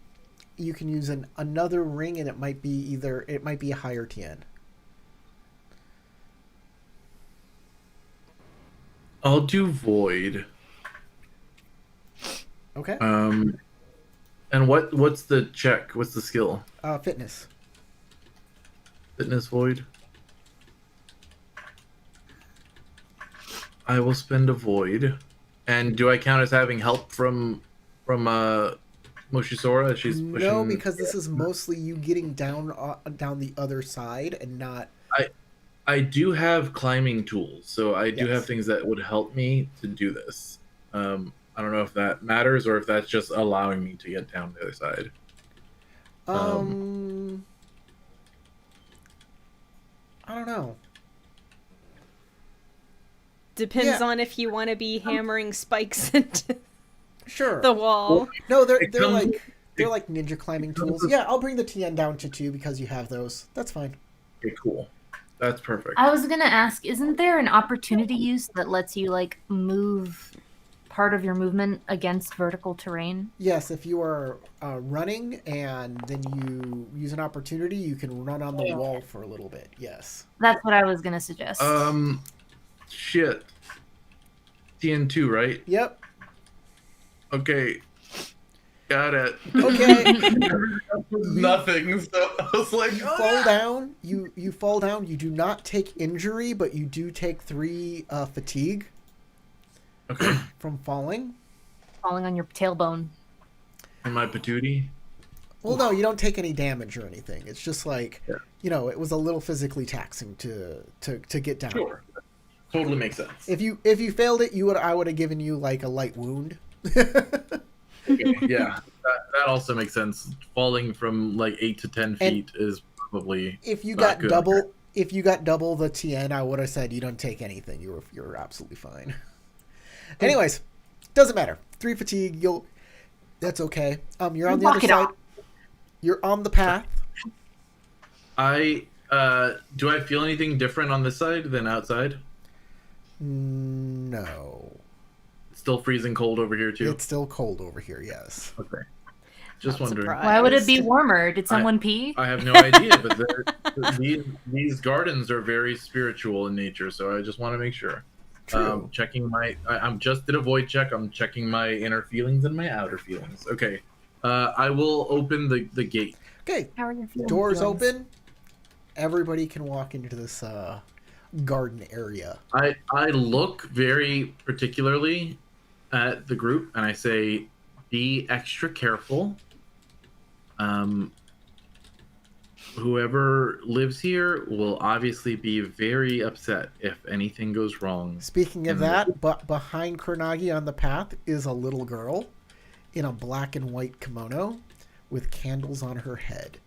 You can use another ring, and it might be a higher TN. I'll do Void. Okay. And what's the check? What's the skill? Fitness. Fitness Void. I will spend a Void. And do I count as having help from Moshisora? She's pushing... No, because this is mostly you getting down the other side and not... I do have climbing tools, so I do have things that would help me to do this. I don't know if that matters or if that's just allowing me to get down the other side. I don't know. Depends on if you want to be hammering spikes into the wall. No, they're like ninja climbing tools. Yeah, I'll bring the TN down to 2 because you have those. That's fine. Okay, cool. That's perfect. I was gonna ask, isn't there an opportunity use that lets you like move part of your movement against vertical terrain? Yes, if you are running and then you use an opportunity, you can run on the wall for a little bit. Yes. That's what I was gonna suggest. Shit. TN2, right? Yep. Okay. Got it. Okay. Nothing. So I was like, you fall down. You fall down. You do not take injury, but you do take 3 fatigue. Okay. From falling. Falling on your tailbone. And my patootie? Well, no, you don't take any damage or anything. It's just like, it was a little physically taxing to get down. Sure. Totally makes sense. If you failed it, I would have given you like a light wound. Okay, yeah, that also makes sense. Falling from like 8 to 10 feet is probably if you got double the TN, I would have said you don't take anything. You're absolutely fine. Anyways, doesn't matter. 3 fatigue. That's okay. You're on the other side. You're on the path. Do I feel anything different on this side than outside? No. It's still freezing cold over here too. It's still cold over here. Yes. Okay. Just wondering. Why would it be warmer? Did someone pee? I have no idea, but these gardens are very spiritual in nature, so I just want to make sure. True. Checking I'm just did a void check. I'm checking my inner feelings and my outer feelings. Okay. I will open the gate. Okay. How are your feelings? Doors open. Everybody can walk into this garden area. I look very particularly at the group and I say, be extra careful. Whoever lives here will obviously be very upset if anything goes wrong. Speaking of that, but behind Kronagi on the path is a little girl in a black and white kimono with candles on her head.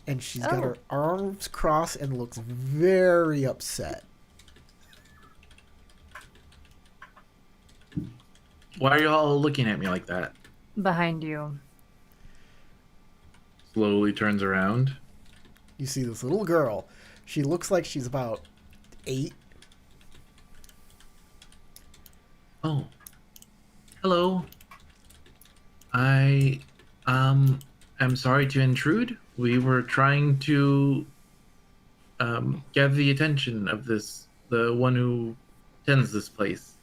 And she's got her arms crossed and looks very upset. Why are y'all looking at me like that? Behind you. Slowly turns around. You see this little girl. She looks like she's about 8. Oh. Hello. I am sorry to intrude. We were trying to get the attention of the one who tends this place.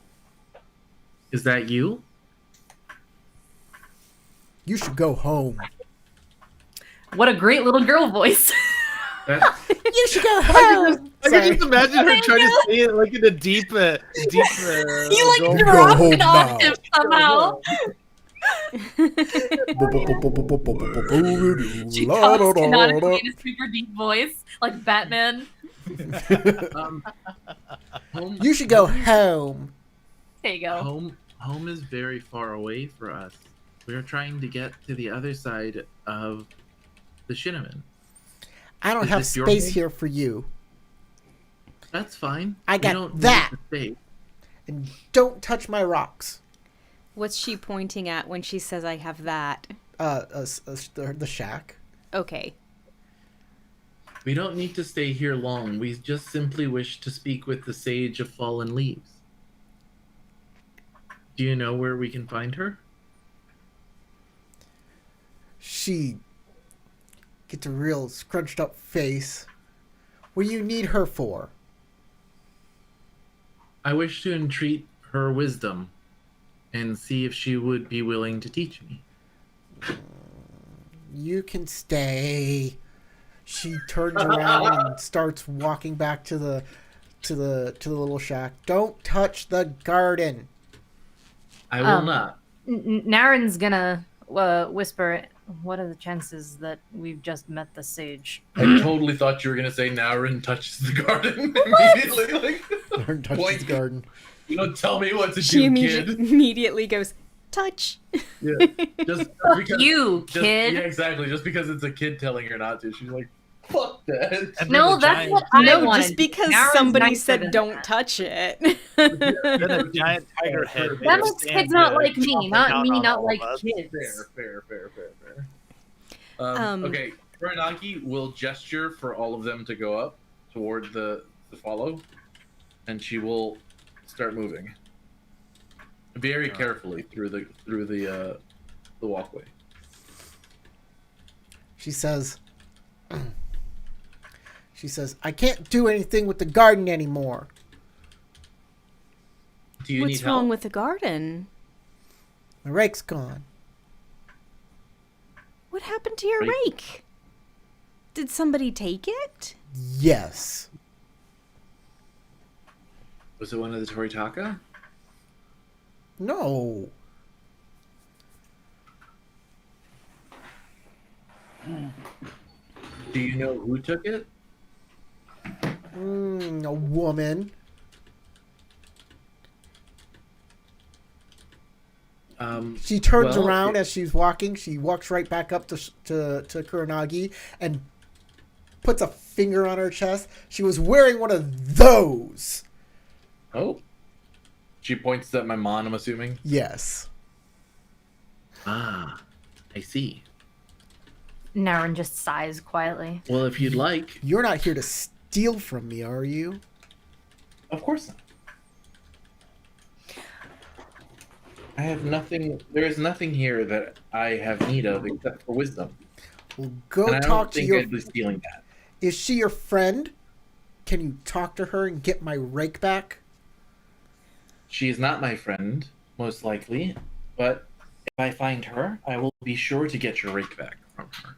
Is that you? You should go home. What a great little girl voice. You should go home. I can just imagine her trying to say it like in a deep. You like dropped an octave somehow. She talks canonically in a super deep voice, like Batman. You should go home. There you go. Home is very far away for us. We're trying to get to the other side of the Shinneman. I don't have space here for you. That's fine. I got that. And don't touch my rocks. What's she pointing at when she says I have that? The shack. Okay. We don't need to stay here long. We just simply wish to speak with the Sage of Fallen Leaves. Do you know where we can find her? She gets a real scrunched up face. What do you need her for? I wish to entreat her wisdom and see if she would be willing to teach me. You can stay. She turns around and starts walking back to the little shack. Don't touch the garden. I will not. Naren's gonna whisper, what are the chances that we've just met the sage? I totally thought you were gonna say Naren touches the garden immediately. Like, Naren touches the garden. You don't tell me what to she do, kid. immediately goes, touch. Yeah. Just because, kid. Yeah, exactly. Just because it's a kid telling her not to, she's like, fuck that. No, that's what I wanted. Just because Naren's somebody nicer said than don't that. touch it. Then a giant tiger head. That makes kids not like me, not me not like kids. Fair. Okay, Kuranagi will gesture for all of them to go up toward the follow, and she will start moving very carefully through the walkway. She says, I can't do anything with the garden anymore. Do you What's need wrong help? with the garden? My rake's gone. What happened to your rake? Did somebody take it? Yes. Was it one of the Toritaka? No. Do you know who took it? A woman. She turns around as she's walking. She walks right back up to Kuranagi and puts a finger on her chest. She was wearing one of those. Oh. She points at my mom, I'm assuming? Yes. Ah, I see. Naren just sighs quietly. Well, if you'd like. You're not here to steal from me, are you? Of course not. I have nothing. There is nothing here that I have need of except for wisdom. Well, go and talk to your. I'd be stealing that. Is she your friend? Can you talk to her and get my rake back? She is not my friend, most likely. But if I find her, I will be sure to get your rake back from her.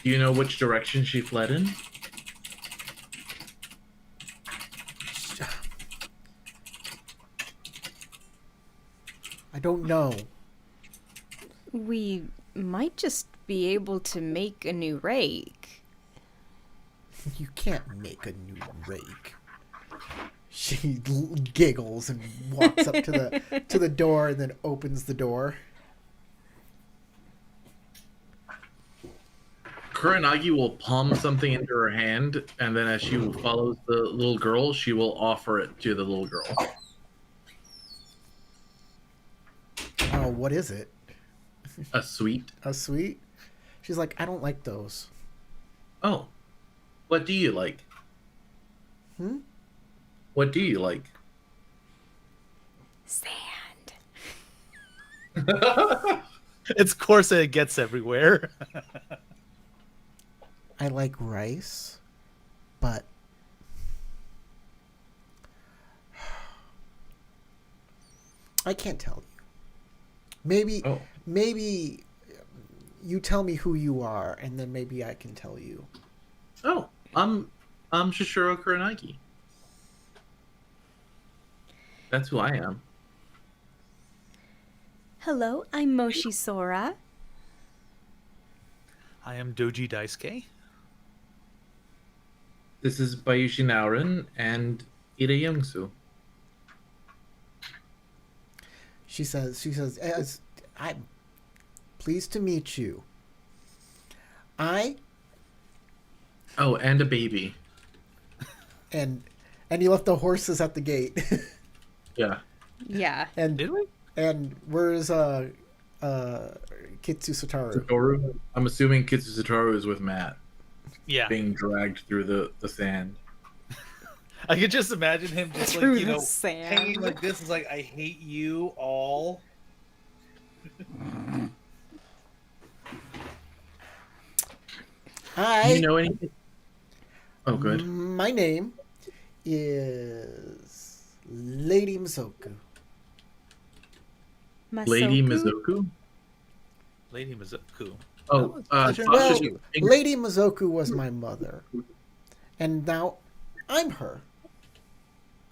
Do you know which direction she fled in? I don't know. We might just be able to make a new rake. You can't make a new rake. She giggles and walks up to the door and then opens the door. Kuranagi will palm something into her hand, and then as she follows the little girl, she will offer it to the little girl. Oh, what is it? A sweet. A sweet? She's like, I don't like those. Oh. What do you like? What do you like? Sand. It's course it gets everywhere. I like rice, but I can't tell you. Maybe you tell me who you are, and then maybe I can tell you. Oh, I'm Shishiro Kuranagi. That's who I am. Hello, I'm Moshi Sora. I am Doji Daisuke. This is Bayushi Naorin and Ida Youngsu. She says, as I'm pleased to meet you. Oh, and a baby. And you left the horses at the gate. Yeah. Yeah. And Did we? And where's Kitsu Satoru? Satoru? I'm assuming Kitsu Satoru is with Matt, Yeah. being dragged through the sand. I could just imagine him just Through like, you the know, sand. hanging like this. Is like, I hate you all. Hi. Do you know anything? Oh, good. My name is Lady Mizoku. Lady Mizoku? Lady Mizoku. Oh, Well, Sasha, Lady Mizoku was my mother. And now I'm her.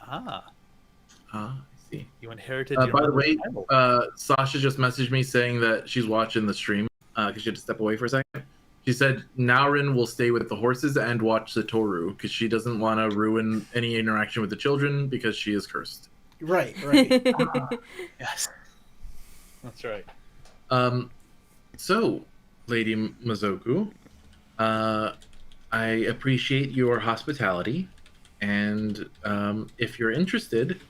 Ah, I see. you inherited your By the mother's way, title. Sasha just messaged me saying that she's watching the stream because she had to step away for a second. She said Naurin will stay with the horses and watch Satoru because she doesn't want to ruin any interaction with the children because she is cursed. Right. Yes. That's right. So, Lady Mizoku, I appreciate your hospitality, and if you're interested,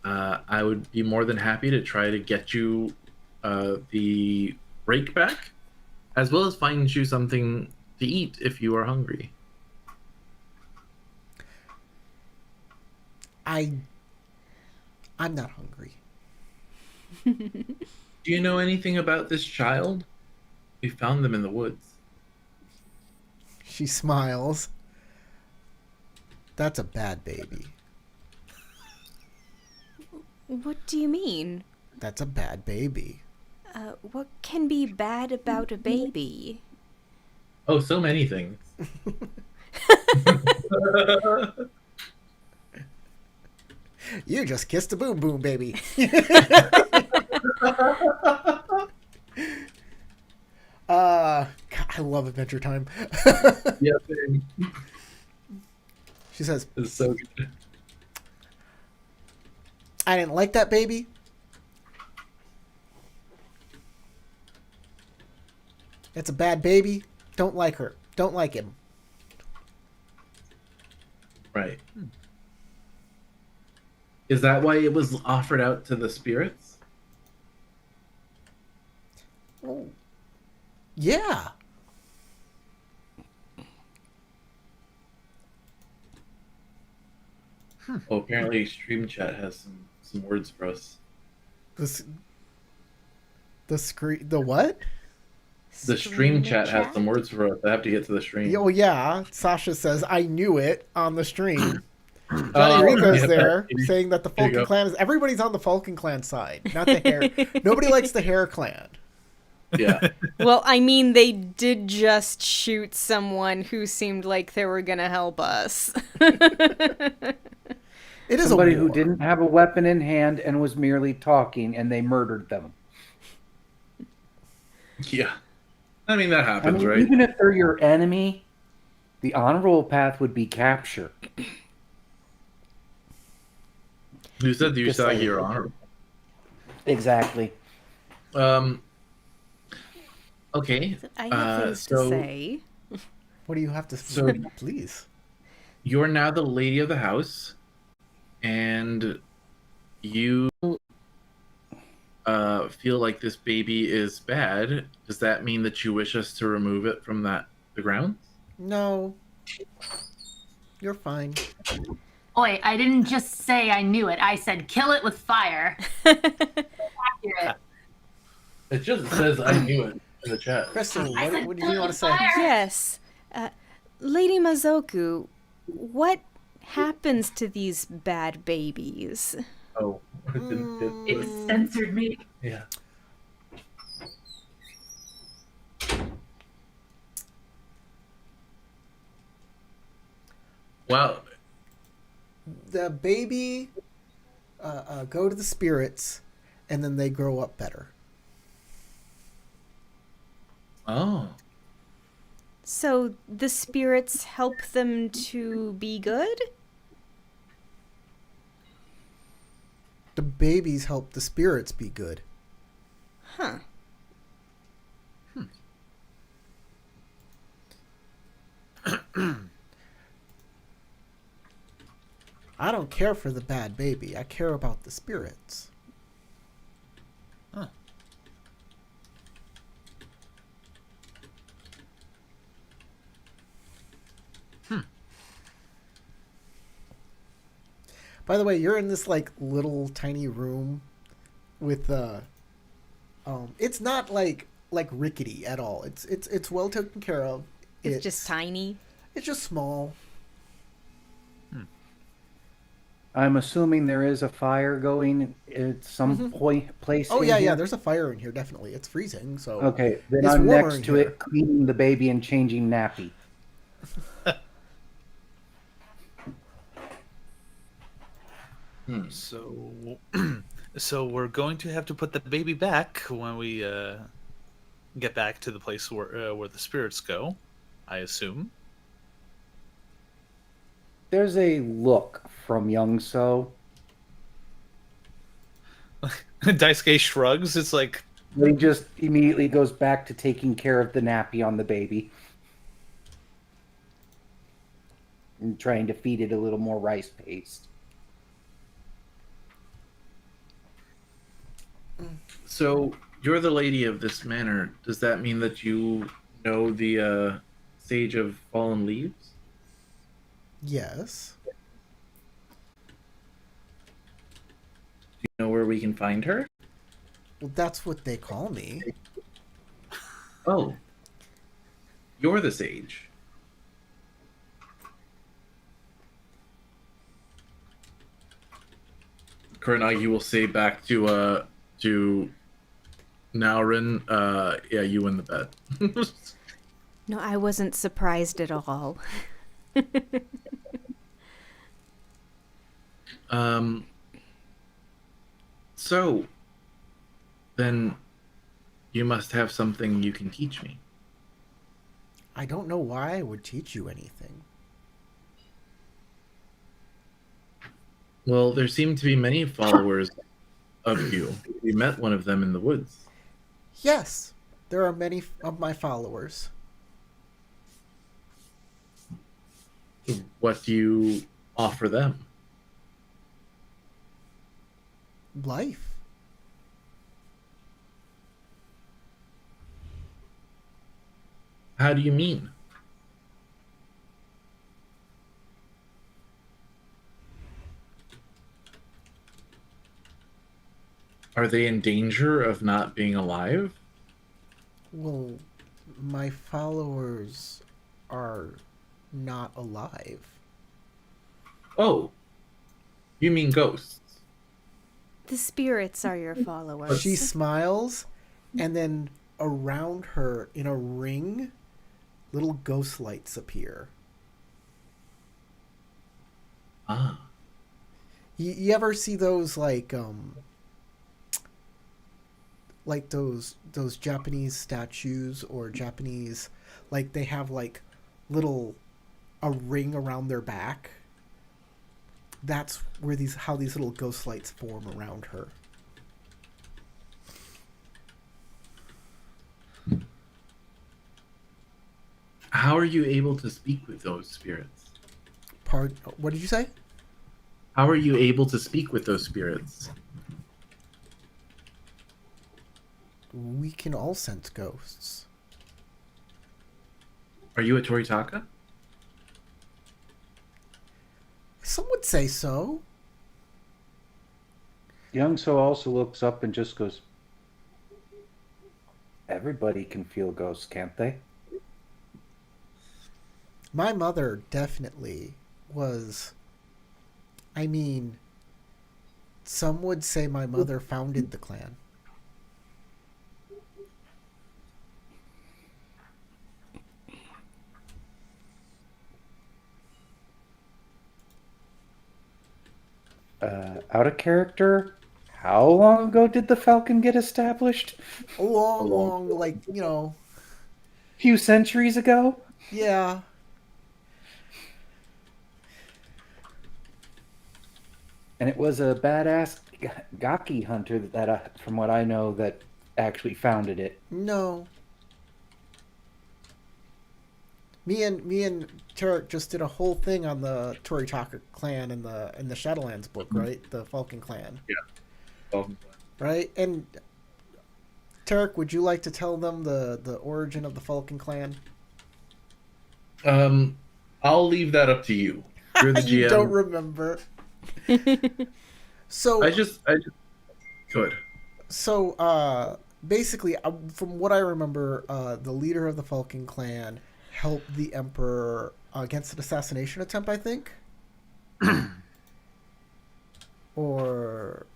I would be more than happy to try to get you the rake back, as well as find you something to eat if you are hungry. I'm not hungry. Do you know anything about this child? We found them in the woods. She smiles. That's a bad baby. What do you mean? That's a bad baby. What can be bad about a baby? Oh, so many things. You just kissed a boom boom baby. God, I love Adventure Time. Yeah, same. She says, It's so good. I didn't like that baby. It's a bad baby. Don't like her. Don't like him. Right. Is that why it was offered out to the spirits? Oh. Yeah. Oh, apparently Stream Chat has some words for us. The what? The Stream Chat has some words for us. I have to get to the stream. Oh yeah. Sasha says, I knew it on the stream. Johnny Rico's there saying that the Falcon clan is everybody's on the Falcon clan side, not the hair. Nobody likes the hair clan. Yeah. Well, I mean, they did just shoot someone who seemed like they were gonna help us. It is somebody a war. who didn't have a weapon in hand and was merely talking, and they murdered them. Yeah. I mean, that happens, right? Even if they're your enemy, the honorable path would be capture. Who said the Just Usagi saying. are honorable? Exactly. Okay. I have things to say. What do you have to So- please? You're now the lady of the house, and you feel like this baby is bad. Does that mean that you wish us to remove it from the ground? No. You're fine. Oi, I didn't just say I knew it. I said kill it with fire. Accurate. It just says I knew it in the chat. Kristen, I said what do kill you it want to with say? fire. Yes. Lady Mizoku, what happens to these bad babies? Oh. It censored me. Yeah. Wow. The baby go to the spirits, and then they grow up better. Oh. So the spirits help them to be good? The babies help the spirits be good. Huh. I don't care for the bad baby. I care about the spirits. Huh. By the way, you're in this like little tiny room with it's not like rickety at all. It's well taken care of. It's just tiny. It's just small. I'm assuming there is a fire going at some place. Oh in yeah, here? yeah. There's a fire in here. Definitely, it's freezing. So Okay, then it's I'm warmer next in to here. it, cleaning the baby and changing nappy. So, so we're going to have to put the baby back when we get back to the place where the spirits go, I assume. There's a look from Young So. Daisuke shrugs. It's like, He just immediately goes back to taking care of the nappy on the baby. And trying to feed it a little more rice paste. So you're the lady of this manor. Does that mean that you know the Sage of Fallen Leaves? Yes. Do you know where we can find her? Well, that's what they call me. Oh. You're the sage. Kurenagi will say back to Naurin, yeah, you win the bet. No, I wasn't surprised at all. So then you must have something you can teach me. I don't know why I would teach you anything. Well, there seem to be many followers of you. We met one of them in the woods. Yes, there are many of my followers. What do you offer them? Life. How do you mean? Are they in danger of not being alive? Well, my followers are not alive. Oh, you mean ghosts? The spirits are your followers. She smiles, and then around her in a ring, little ghost lights appear. Ah. You ever see those like those Japanese statues or Japanese, like they have like little a ring around their back? That's where how these little ghost lights form around her. How are you able to speak with those spirits? What did you say? How are you able to speak with those spirits? We can all sense ghosts. Are you a Toritaka? Some would say so. Young So also looks up and just goes, everybody can feel ghosts, can't they? My mother definitely was. I mean, some would say my mother founded the clan. Out of character, how long ago did the Falcon get established? Long, like, few centuries ago. Yeah. And it was a badass Gaki hunter that, from what I know, that actually founded it. No. Me and Tarek just did a whole thing on the Toritaka clan in the Shadowlands book, right? The Falcon clan. Yeah. Right? And Tarek, would you like to tell them the origin of the Falcon clan? I'll leave that up to you. You're the GM. You don't remember. So I just could. So basically, from what I remember, the leader of the Falcon clan helped the Emperor against an assassination attempt, I think. Or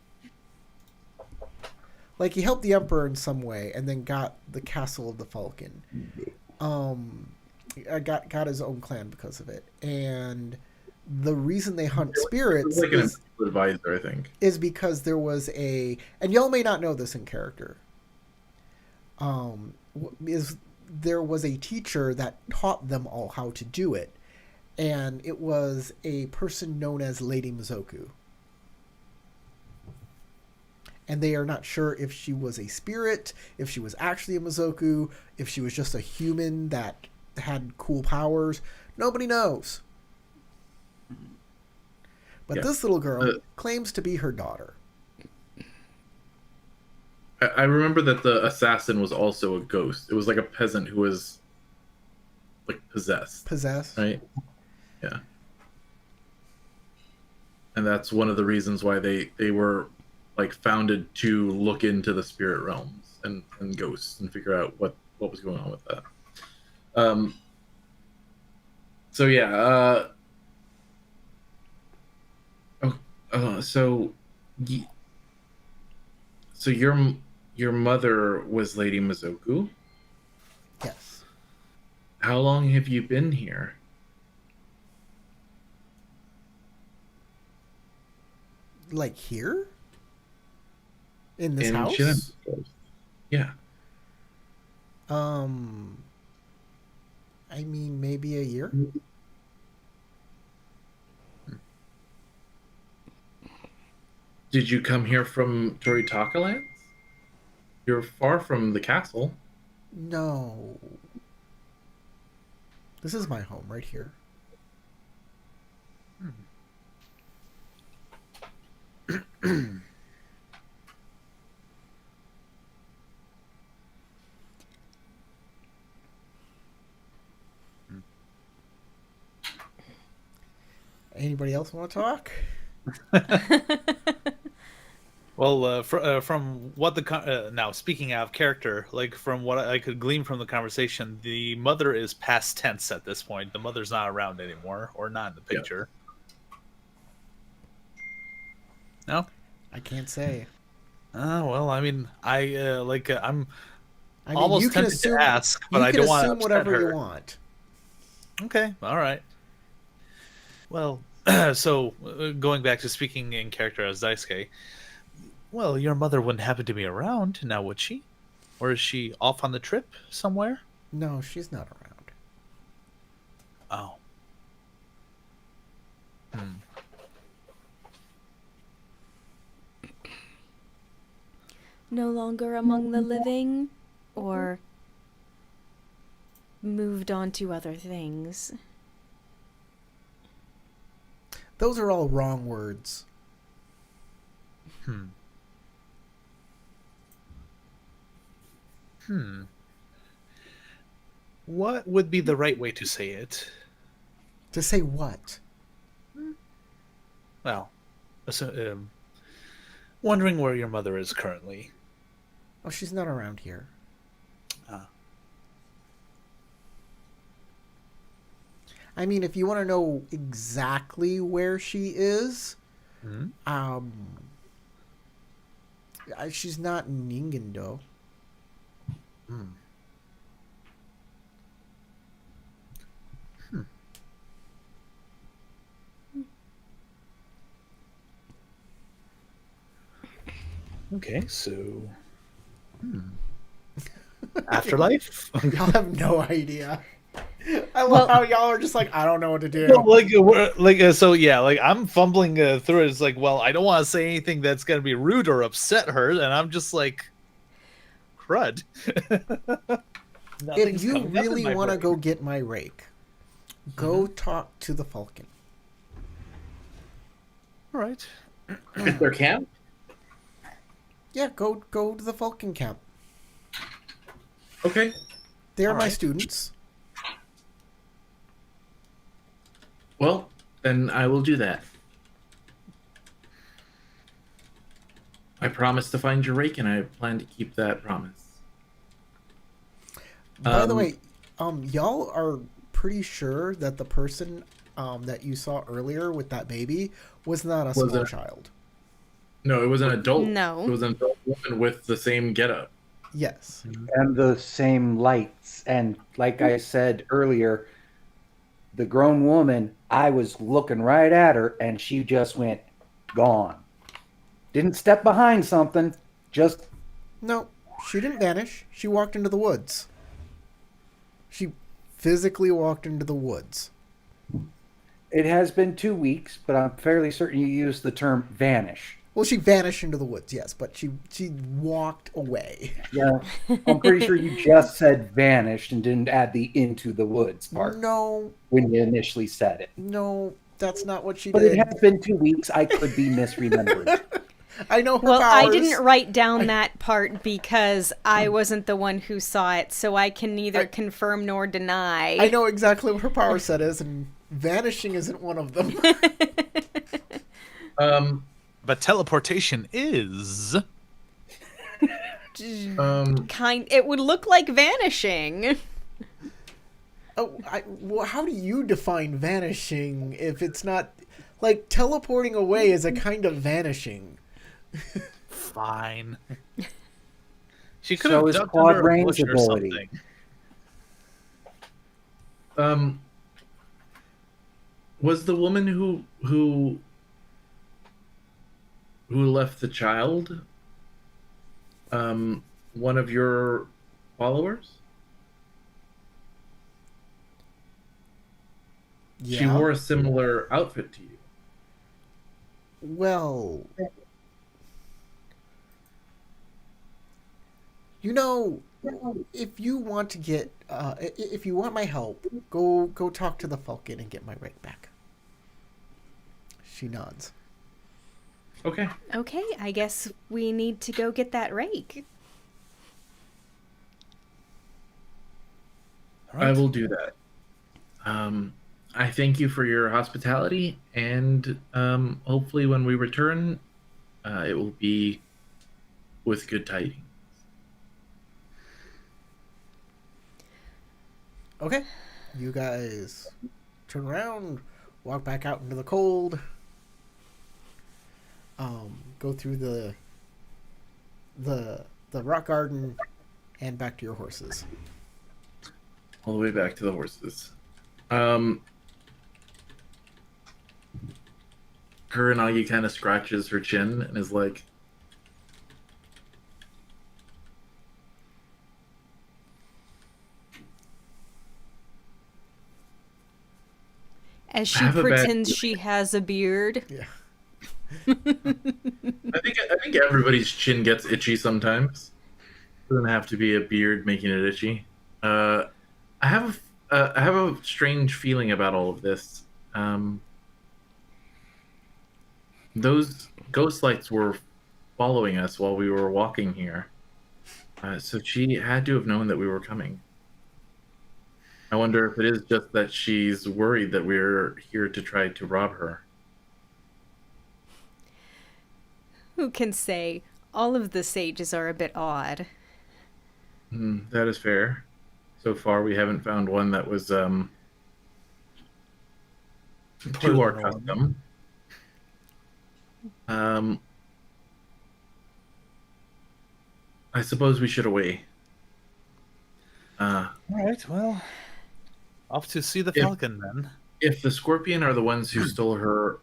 like he helped the Emperor in some way and then got the castle of the Falcon. Got his own clan because of it. And the reason they hunt spirits like an advisor, I think, is because there was and y'all may not know this in character. There was a teacher that taught them all how to do it, and it was a person known as Lady Mizoku. And they are not sure if she was a spirit, if she was actually a Mizoku, if she was just a human that had cool powers. Nobody knows. But this little girl claims to be her daughter. I remember that the assassin was also a ghost. It was like a peasant who was like possessed. Possessed? Right? Yeah. And that's one of the reasons why they were like founded to look into the spirit realms and ghosts and figure out what was going on with that. So yeah, so your mother was Lady Mizoku? Yes. How long have you been here? Like here? In this house? Yeah. I mean, maybe a year? Did you come here from Toritaka lands? You're far from the castle. No. This is my home right here. Anybody else want to talk? Well, from what now speaking out of character, like from what I could glean from the conversation, the mother is past tense at this point. The mother's not around anymore, or not in the picture. Yeah. No, I can't say. Well, I mean, I'm I mean, almost you can tempted assume, to ask, but I don't want to upset whatever her. you want. Okay, all right. Well, so going back to speaking in character as Daisuke, well, your mother wouldn't happen to be around now, would she? Or is she off on the trip somewhere? No, she's not around. Oh. No longer among the living, or moved on to other things? Those are all wrong words. What would be the right way to say it? To say what? Well, wondering where your mother is currently. Oh, she's not around here. I mean, if you want to know exactly where she is, she's not in Ningendo. Okay, so Afterlife? Y'all have no idea. I love Well- how y'all are just like, I don't know what to do. Well, so yeah, like I'm fumbling through it. It's like, well, I don't want to say anything that's gonna be rude or upset her, and I'm just like, crud. If you coming up in really my want to brain. go get my rake, go talk to the Falcon. All right. Is there camp? Yeah, go to the Falcon camp. Okay. They're All my right. students. Well, then I will do that. I promise to find your rake, and I plan to keep that promise. By the way, y'all are pretty sure that the person that you saw earlier with that baby was not a small child. No, it was an adult. No. It was an adult woman with the same getup. Yes. And the same lights. And like I said earlier, the grown woman, I was looking right at her and she just went gone. Didn't step behind something, just No, she didn't vanish. She walked into the woods. She physically walked into the woods. it has been 2 weeks, but I'm fairly certain you used the term vanish. Well, she vanished into the woods, yes, but she walked away. Yeah, I'm pretty sure you just said vanished and didn't add the into the woods part No, when you initially said it. no, that's not what she But did. it has been 2 weeks. I could be misremembering. I know her Well, powers. I didn't write down that part because I wasn't the one who saw it, so I can neither confirm nor deny. I know exactly what her power set is, and vanishing isn't one of them. But teleportation is. It would look like vanishing. Well, how do you define vanishing if it's not like teleporting away is a kind of vanishing? Fine. She could So have is ducked quad under a range bush or ability. something. Was the woman who left the child one of your followers? Yeah. She wore a similar outfit to you. Well, you know, if you want to get, if you want my help, go talk to the Falcon and get my rake back. She nods. Okay. Okay, I guess we need to go get that rake. All right. I will do that. I thank you for your hospitality, and hopefully when we return, it will be with good tidings. Okay, you guys turn around, walk back out into the cold. Go through the rock garden, and back to your horses. All the way back to the horses. Kuranagi kind of scratches her chin and is like, As I she have a bad pretends feeling. she has a beard. Yeah. I think everybody's chin gets itchy sometimes. Doesn't have to be a beard making it itchy. I have a strange feeling about all of this. Those ghost lights were following us while we were walking here. So she had to have known that we were coming. I wonder if it is just that she's worried that we're here to try to rob her. Who can say? All of the sages are a bit odd. That is fair. So far, we haven't found one that was to our custom. I suppose we should away. All right, well, off to see the Falcon then. If the Scorpion are the ones who stole her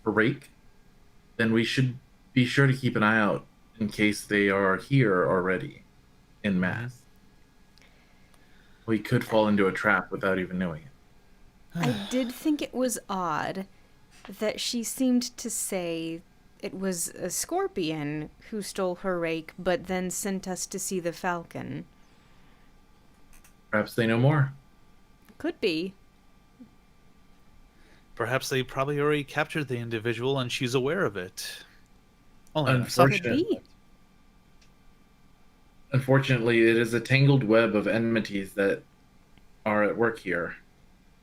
rake, then we should be sure to keep an eye out in case they are here already in mass. We could fall into a trap without even knowing it. I did think it was odd that she seemed to say it was a scorpion who stole her rake, but then sent us to see the falcon. Perhaps they know more. Could be. Perhaps they probably already captured the individual and she's aware of it. Unfortunately, it is a tangled web of enmities that are at work here.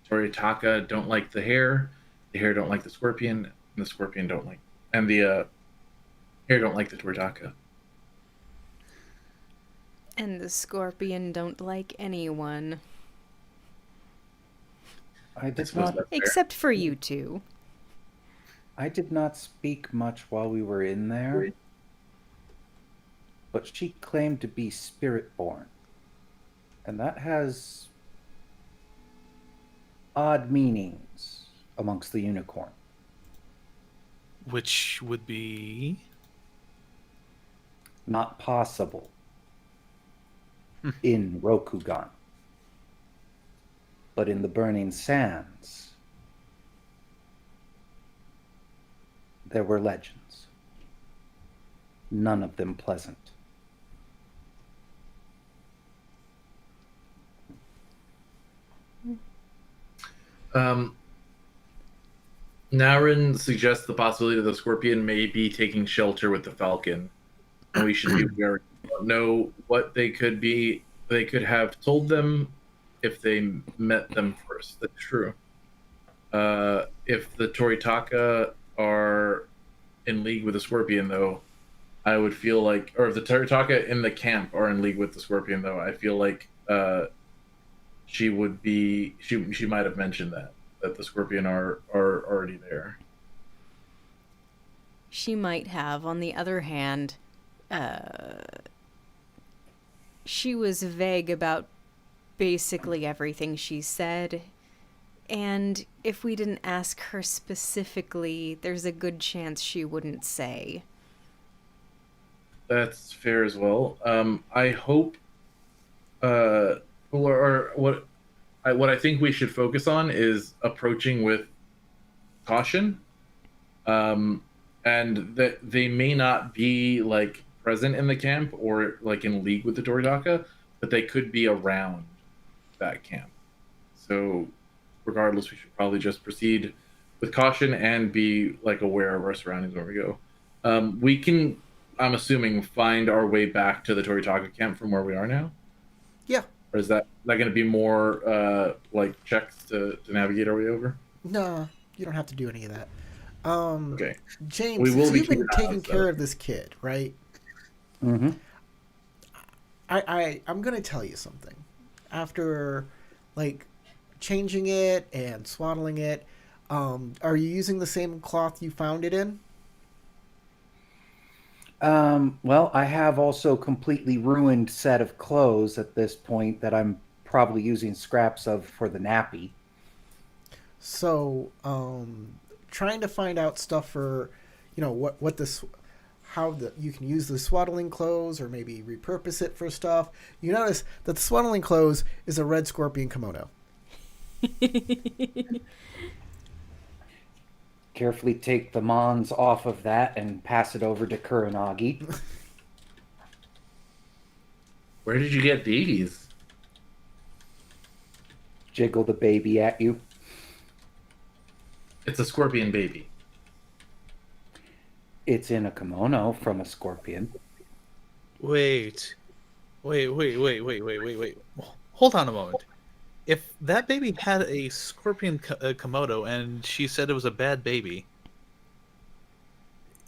Toritaka don't like the hare don't like the scorpion, and the scorpion don't like, and the hare don't like the Toritaka. And the scorpion don't like anyone. Except for you two. I did not speak much while we were in there, but she claimed to be spirit-born, and that has odd meanings amongst the unicorn. Which would be? Not possible in Rokugan. But in the Burning Sands, there were legends. None of them pleasant. Naren suggests the possibility that the scorpion may be taking shelter with the falcon, and we should be very know what they could be. They could have told them if they met them first. That's true. If the Toritaka are in league with the scorpion, though, I would feel like, or if the Toritaka in the camp are in league with the scorpion, though, I feel like she would be. She might have mentioned that the scorpion are already there. She might have. On the other hand, she was vague about basically everything she said, and if we didn't ask her specifically, there's a good chance she wouldn't say. That's fair as well. I hope, what I think we should focus on is approaching with caution, and that they may not be like present in the camp or like in league with the Toritaka, but they could be around that camp. So regardless, we should probably just proceed with caution and be like aware of our surroundings when we go. We can, I'm assuming, find our way back to the Toritaka camp from where we are now. Yeah. Or is that going to be more like checks to navigate our way over? No, you don't have to do any of that. Okay. James, since you've been taking care of this kid, right? Mm-hmm. I'm going to tell you something. After, like, changing it and swaddling it, are you using the same cloth you found it in? Well, I have also completely ruined set of clothes at this point that I'm probably using scraps of for the nappy. So, trying to find out stuff for, you can use the swaddling clothes or maybe repurpose it for stuff. You notice that the swaddling clothes is a red scorpion kimono. Carefully take the mons off of that and pass it over to Kuranagi. Where did you get these? Jiggle the baby at you. It's a scorpion baby. It's in a kimono from a scorpion. Wait. Hold on a moment. If that baby had a scorpion komodo and she said it was a bad baby,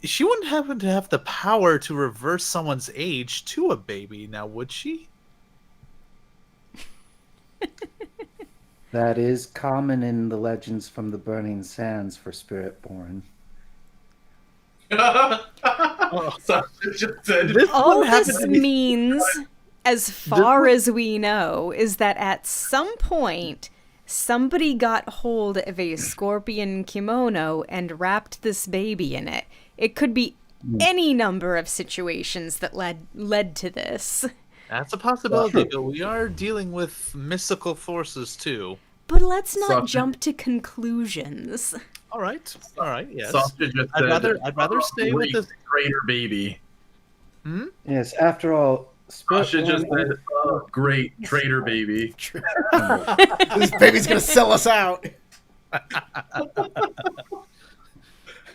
she wouldn't happen to have the power to reverse someone's age to a baby, now would she? That is common in the legends from the Burning Sands for Spirit-born. All this means, as far as we know, is that at some point somebody got hold of a scorpion kimono and wrapped this baby in it. It could be any number of situations that led to this. That's a possibility, but we are dealing with mystical forces too. But let's not jump to conclusions. All right, yes. I'd rather stay with this traitor baby. Yes, after all, Sasha just said, "Oh, great traitor baby." This baby's gonna sell us out.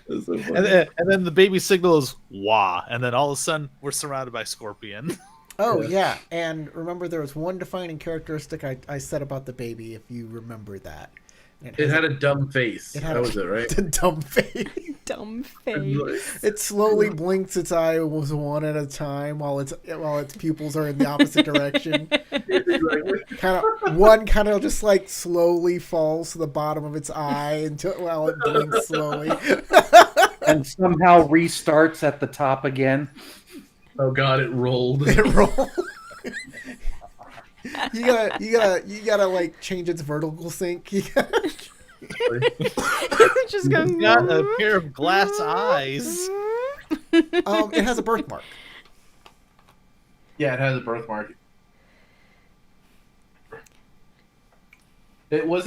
So and then the baby signal is wah, and then all of a sudden we're surrounded by Scorpion. Oh yeah, and remember there was one defining characteristic I said about the baby. If you remember that, it had a dumb face. That was it, right? The dumb face. Dumb face. It slowly blinks its eye one at a time while its pupils are in the opposite direction. Kind of just like slowly falls to the bottom of its eye while it blinks slowly, and somehow restarts at the top again. Oh God! It rolled. It rolled. You gotta like change its vertical sync. Just It's got a pair of glass eyes. It has a birthmark. Yeah, it has a birthmark. There was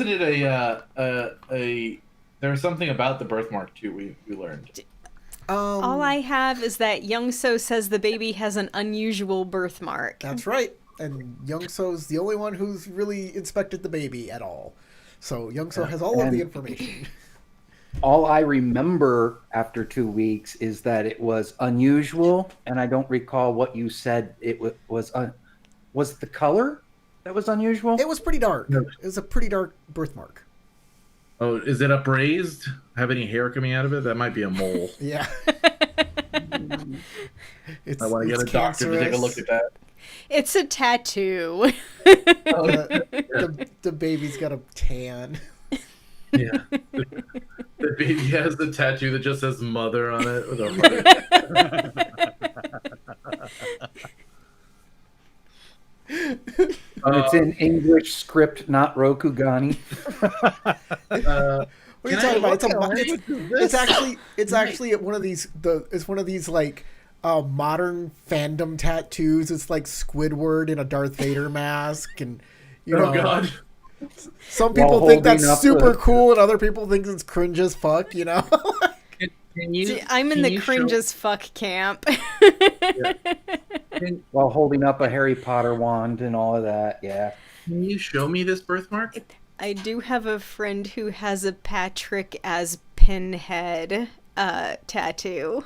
something about the birthmark too. We learned. All I have is that Youngso says the baby has an unusual birthmark. That's right. And Youngso's the only one who's really inspected the baby at all. So Youngso has all of the information. All I remember after 2 weeks is that it was unusual, and I don't recall what you said it was. Was it the color that was unusual? It was pretty dark. No. It was a pretty dark birthmark. Oh, is it upraised? Have any hair coming out of it? That might be a mole. Yeah. I want to get a doctor to take a look at that. It's a tattoo. The baby's got a tan. Yeah. The baby has the tattoo that just says mother on it with a It's in English script, not Rokugani. What are you talking about? It's actually one of these like modern fandom tattoos. It's like Squidward in a Darth Vader mask, and Oh God. Some people think that's super cool, and other people think it's cringe as fuck. You know. See, I'm in the cringe as fuck camp. While holding up a Harry Potter wand and all of that, yeah. Can you show me this birthmark? I do have a friend who has a Patrick as Pinhead tattoo.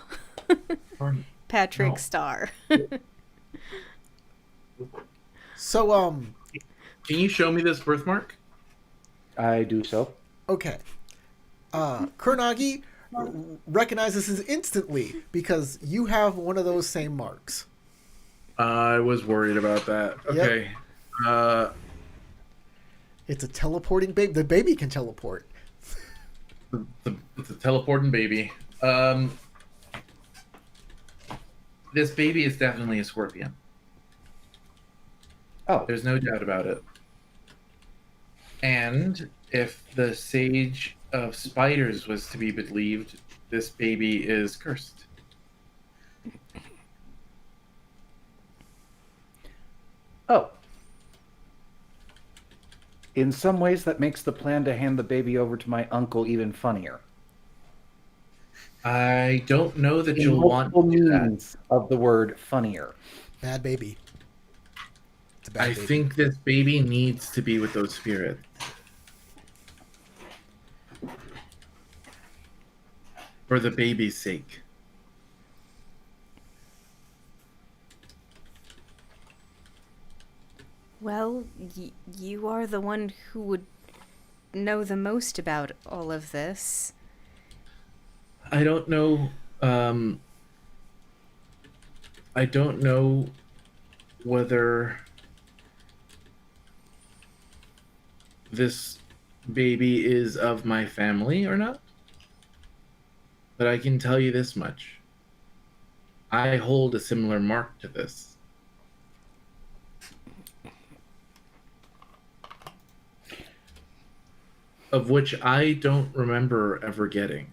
Patrick Star. So, can you show me this birthmark? I do so. Okay. Kuronagi recognizes this instantly because you have one of those same marks. I was worried about that. Okay. Yep. It's a teleporting baby. The baby can teleport. It's a teleporting baby. This baby is definitely a scorpion. Oh. There's no doubt about it. And if the Sage of Spiders was to be believed, this baby is cursed. Oh. In some ways, that makes the plan to hand the baby over to my uncle even funnier. I don't know that you'll want to do that. Of the word funnier. Bad baby. It's a bad baby. think this baby needs to be with those spirits. For the baby's sake. Well, you are the one who would know the most about all of this. I don't know. I don't know whether this baby is of my family or not. But I can tell you this much. I hold a similar mark to this. Of which I don't remember ever getting.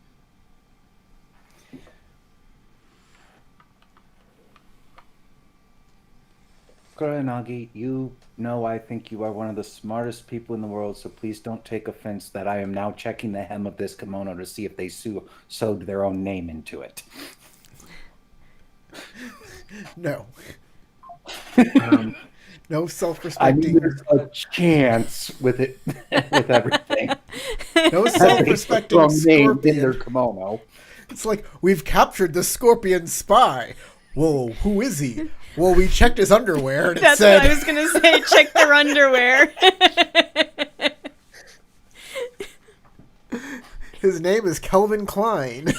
Kuranagi, you know I think you are one of the smartest people in the world, so please don't take offense that I am now checking the hem of this kimono to see if they sewed their own name into it. No. No I self-respecting. mean, there's a chance with it, with everything. No self-respecting name in their scorpion. kimono. It's like, we've captured the scorpion spy. Whoa, who is he? Well, we checked his underwear and it That's said... what I was gonna say. Check their underwear. His name is Kelvin Klein.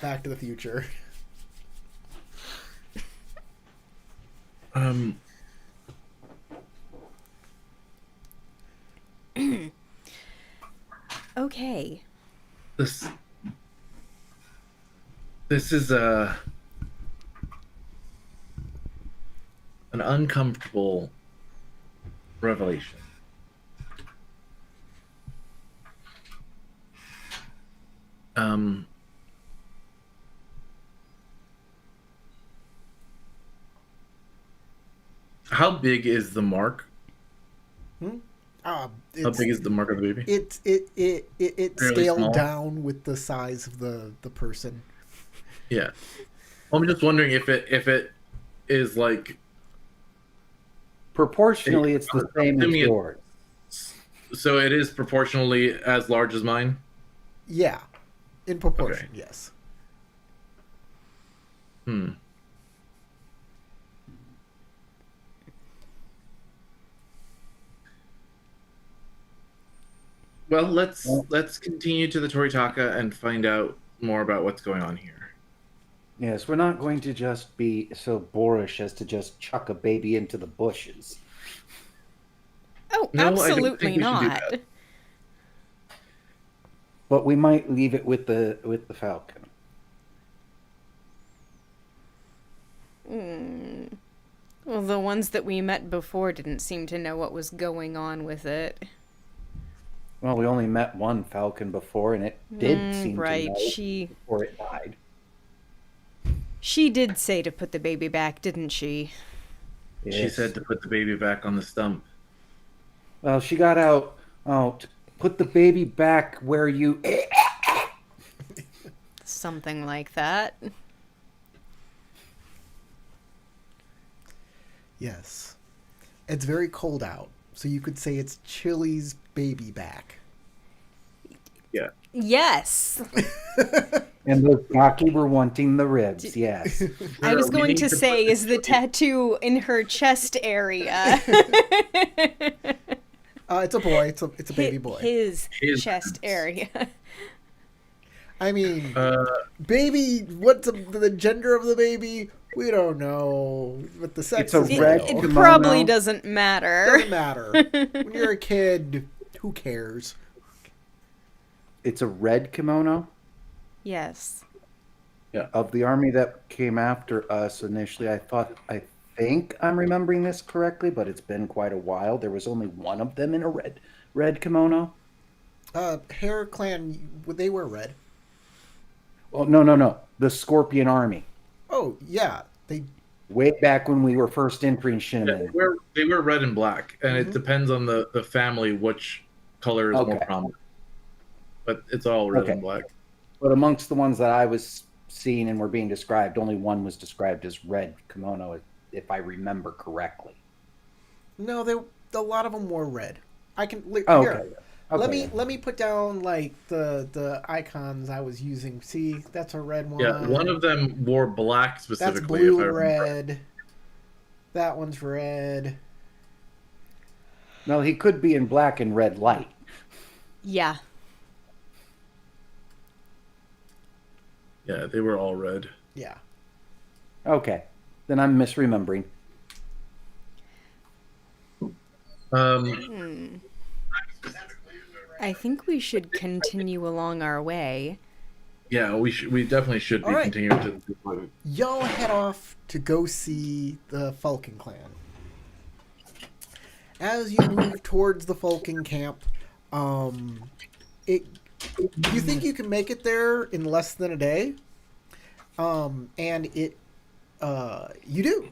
Back to the Future. Okay. This is an uncomfortable revelation. How big is the mark? How big is the mark of the baby? It Fairly scaled small? down with the size of the person. Yeah. I'm just wondering if it is like Proportionally, it's the same as Assuming it- yours. so it is proportionally as large as mine. Yeah. In proportion, yes. Well, let's continue to the Toritaka and find out more about what's going on here. Yes, we're not going to just be so boorish as to just chuck a baby into the bushes. Oh, No, I don't absolutely think we should do not. that. But we might leave it with the falcon. Well, the ones that we met before didn't seem to know what was going on with it. Well, we only met one falcon before, and it did seem right. to know before it died. She did say to put the baby back, didn't she? She Yes. said to put the baby back on the stump. Well, she got out. Oh, to put the baby back where you. Something like that. Yes. It's very cold out, so you could say it's Chili's baby back. Yeah. Yes. And those Gaki were wanting the ribs, yes. I was We going need to to say, put is the tattoo in her chest area? It's a boy. It's a baby boy. His His chest ribs. area. I mean, baby. What's the gender of the baby? We don't know. But the sex It's a is red no. It kimono. probably doesn't matter. Doesn't matter. When you're a kid, who cares? It's a red kimono Yes. of the army that came after us initially. I think I'm remembering this correctly, but it's been quite a while. There was only one of them in a red kimono. Hair Clan, would they wear red? Well, no. The Scorpion Army. Oh yeah, they. Way back when we were first entering Yeah, Shinmen. they wear red and black, and it depends on the family which color is more Okay. prominent. But it's all red Okay. and black. But amongst the ones that I was seeing and were being described, only one was described as red kimono, if I remember correctly. No, a lot of them wore red. I can. Oh, Here, okay. Okay. let me put down like the icons I was using. See, that's a red one. Yeah, one of them wore black That's specifically. blue if I and remember. red. That one's red. No, he could be in black and red light. Yeah. Yeah, they were all red. Yeah. Okay. Then I'm misremembering. I think we should continue along our way. Yeah, we definitely should be All right. continuing to. Y'all head off to go see the Falcon Clan. As you move towards the Falcon camp, you think you can make it there in less than a day, and You do.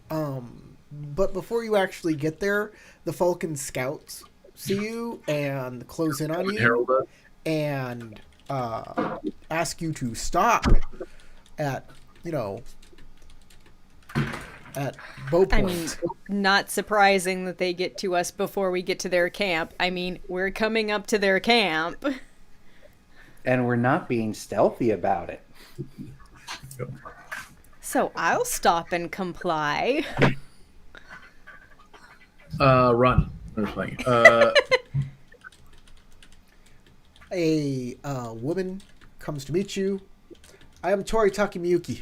But before you actually get there, the Falcon scouts see you and close in on you Herald us. and ask you to stop at, at bow point. I mean, not surprising that they get to us before we get to their camp. I mean, we're coming up to their camp. And we're not being stealthy about it. So I'll stop and comply. Run. I'm just playing. A woman comes to meet you. I am Toritaki Miyuki.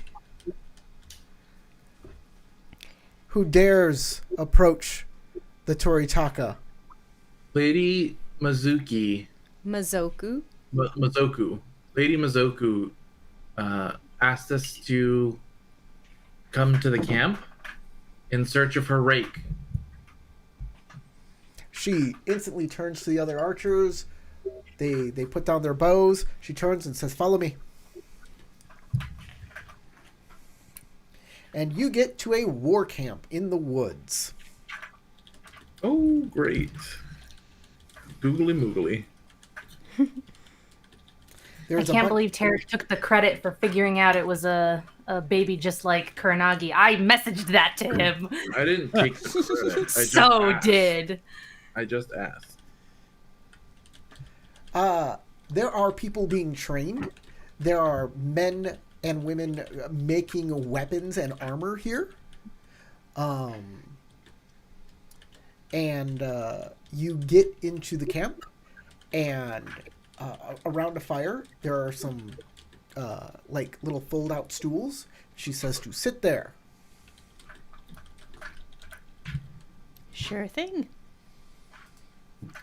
Who dares approach the Toritaka? Lady Mizuki. Mazoku. Mazoku. Lady Mazoku asked us to come to the camp in search of her rake. She instantly turns to the other archers. They put down their bows. She turns and says, "Follow me." And you get to a war camp in the woods. Oh, great. Googly moogly. I can't believe Tarek took the credit for figuring out it was a baby just like Kuranagi. I messaged that to him. I didn't take the credit. I just asked. There are people being trained. There are men and women making weapons and armor here. And you get into the camp, and around a fire, there are some like little fold-out stools. She says to sit there. Sure thing.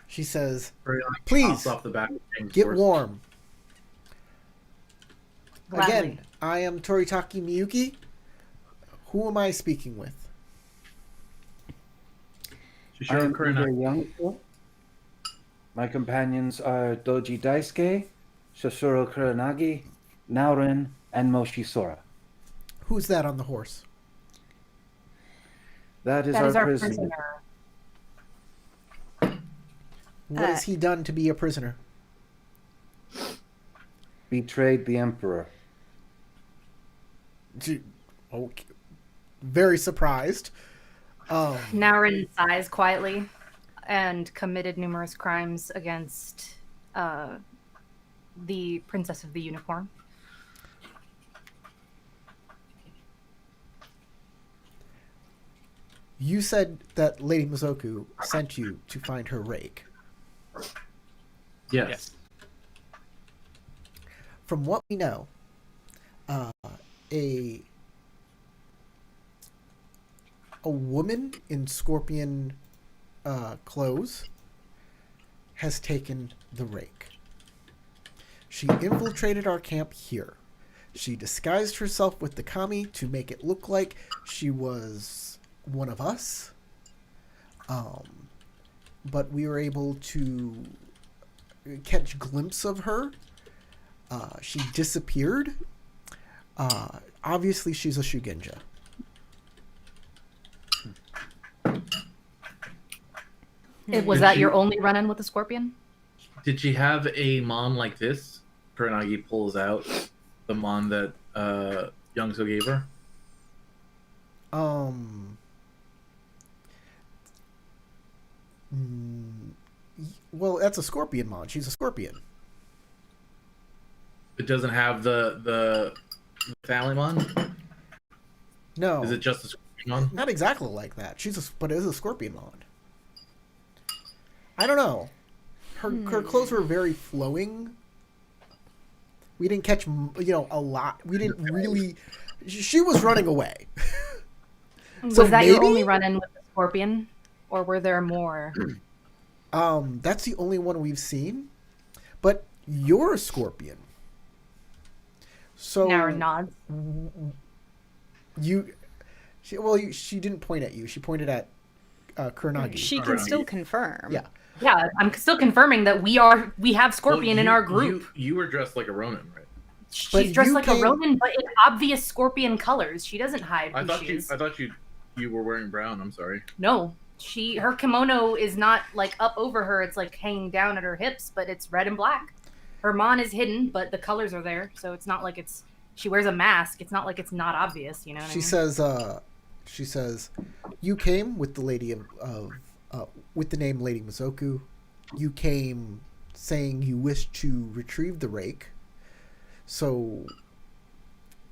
She says, Kuranagi "Please pops off the back of James' get horse. warm." Gladly. Again, I am Toritaki Miyuki. Who am I speaking with? Shishiro I'm Kuranagi. Uber Youngster. My companions are Doji Daisuke, Shosuro Kuranagi, Naurin, and Moshi Sora. Who's that on the horse? That is That our is our prisoner. prisoner. What has he done to be a prisoner? Betrayed the Emperor. Okay. Very surprised. Naurin sighs quietly and committed numerous crimes against the Princess of the Unicorn. You said that Lady Mizoku sent you to find her rake. Yes. From what we know, a woman in scorpion clothes has taken the rake. She infiltrated our camp here. She disguised herself with the kami to make it look like she was one of us. But we were able to catch a glimpse of her. She disappeared. Obviously, she's a Shugenja. Was that your only run-in with the Scorpion? Did she have a mon like this? Kuranagi pulls out the mon that Youngso gave her. Well, that's a Scorpion mon. She's a Scorpion. It doesn't have the family mon? No. Is it just a Scorpion mon? Not exactly like that. But it is a Scorpion mon. I don't know. Her clothes were very flowing. We didn't catch, a lot. We didn't really. She was running away. Was that your only run-in with the Scorpion, or were there more? That's the only one we've seen. But you're a Scorpion. So Now nods. She didn't point at you. She pointed at Kuranagi. She can still confirm. Yeah. Yeah, I'm still confirming that we have Scorpion in our group. You were dressed like a Ronin, right? She's dressed like a Ronin, but in obvious scorpion colors. She doesn't hide who she is. I thought you were wearing brown. I'm sorry. No, her kimono is not like up over her. It's like hanging down at her hips, but it's red and black. Her mon is hidden, but the colors are there, so it's not like she wears a mask. It's not like it's not obvious, you know what I mean? She says, you came with the lady with the name Lady Mizoku. You came saying you wish to retrieve the rake. So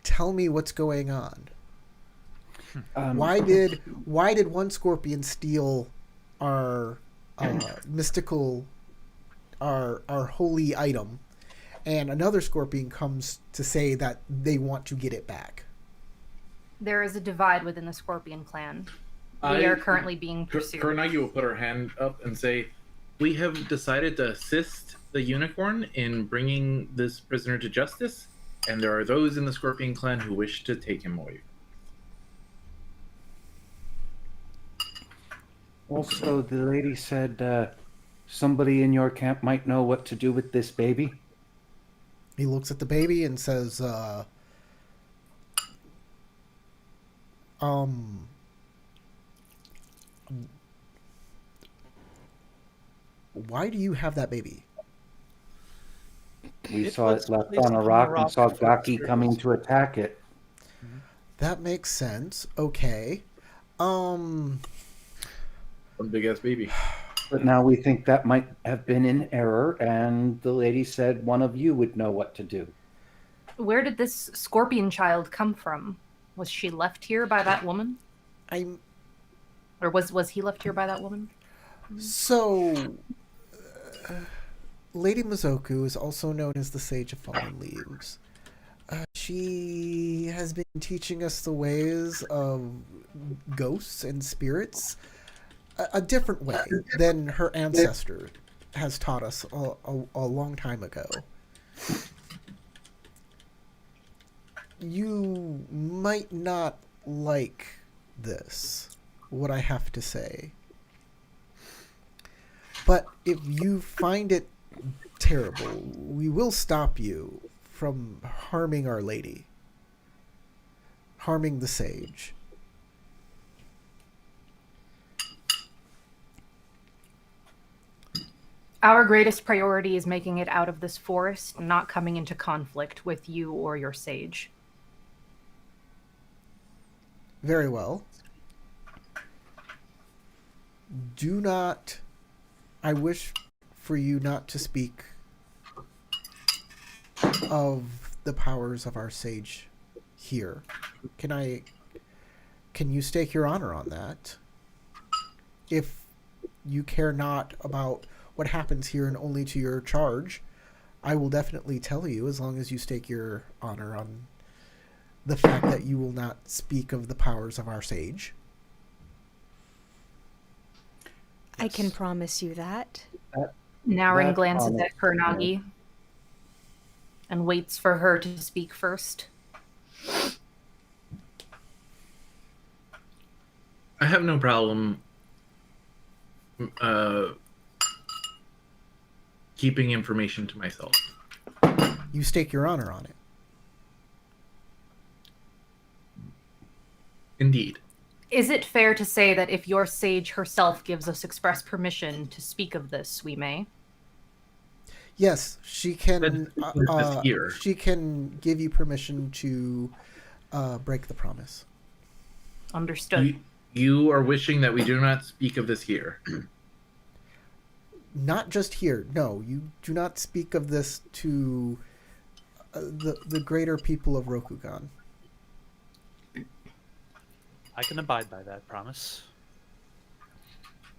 tell me what's going on. Why did one scorpion steal our mystical, our holy item, and another scorpion comes to say that they want to get it back? There is a divide within the Scorpion clan. We are currently being pursued. Kuronagi will put her hand up and say, "We have decided to assist the unicorn in bringing this prisoner to justice, and there are those in the Scorpion clan who wish to take him away." Also, the lady said somebody in your camp might know what to do with this baby. He looks at the baby and says, why do you have that baby? We saw it left on a rock and saw Gaki coming to attack it. That makes sense. Okay. One big ass baby. But now we think that might have been in error, and the lady said one of you would know what to do. Where did this scorpion child come from? Was she left here by that woman? Or was he left here by that woman? So, Lady Mizoku is also known as the Sage of Fallen Leaves. She has been teaching us the ways of ghosts and spirits a different way than her ancestor has taught us a long time ago. You might not like this, what I have to say. But if you find it terrible, we will stop you from harming Our Lady. Harming the sage. Our greatest priority is making it out of this forest, not coming into conflict with you or your sage. Very well. Do not... I wish for you not to speak of the powers of our sage here. Can you stake your honor on that? If you care not about what happens here and only to your charge, I will definitely tell you, as long as you stake your honor on the fact that you will not speak of the powers of our sage. I can promise you that. Naurin glances at Kuronagi and waits for her to speak first. I have no problem keeping information to myself. You stake your honor on it. Indeed. Is it fair to say that if your sage herself gives us express permission to speak of this, we may? Yes, she can. Here. She can give you permission to break the promise. Understood. You are wishing that we do not speak of this here. Not just here. No, you do not speak of this to the greater people of Rokugan. I can abide by that promise.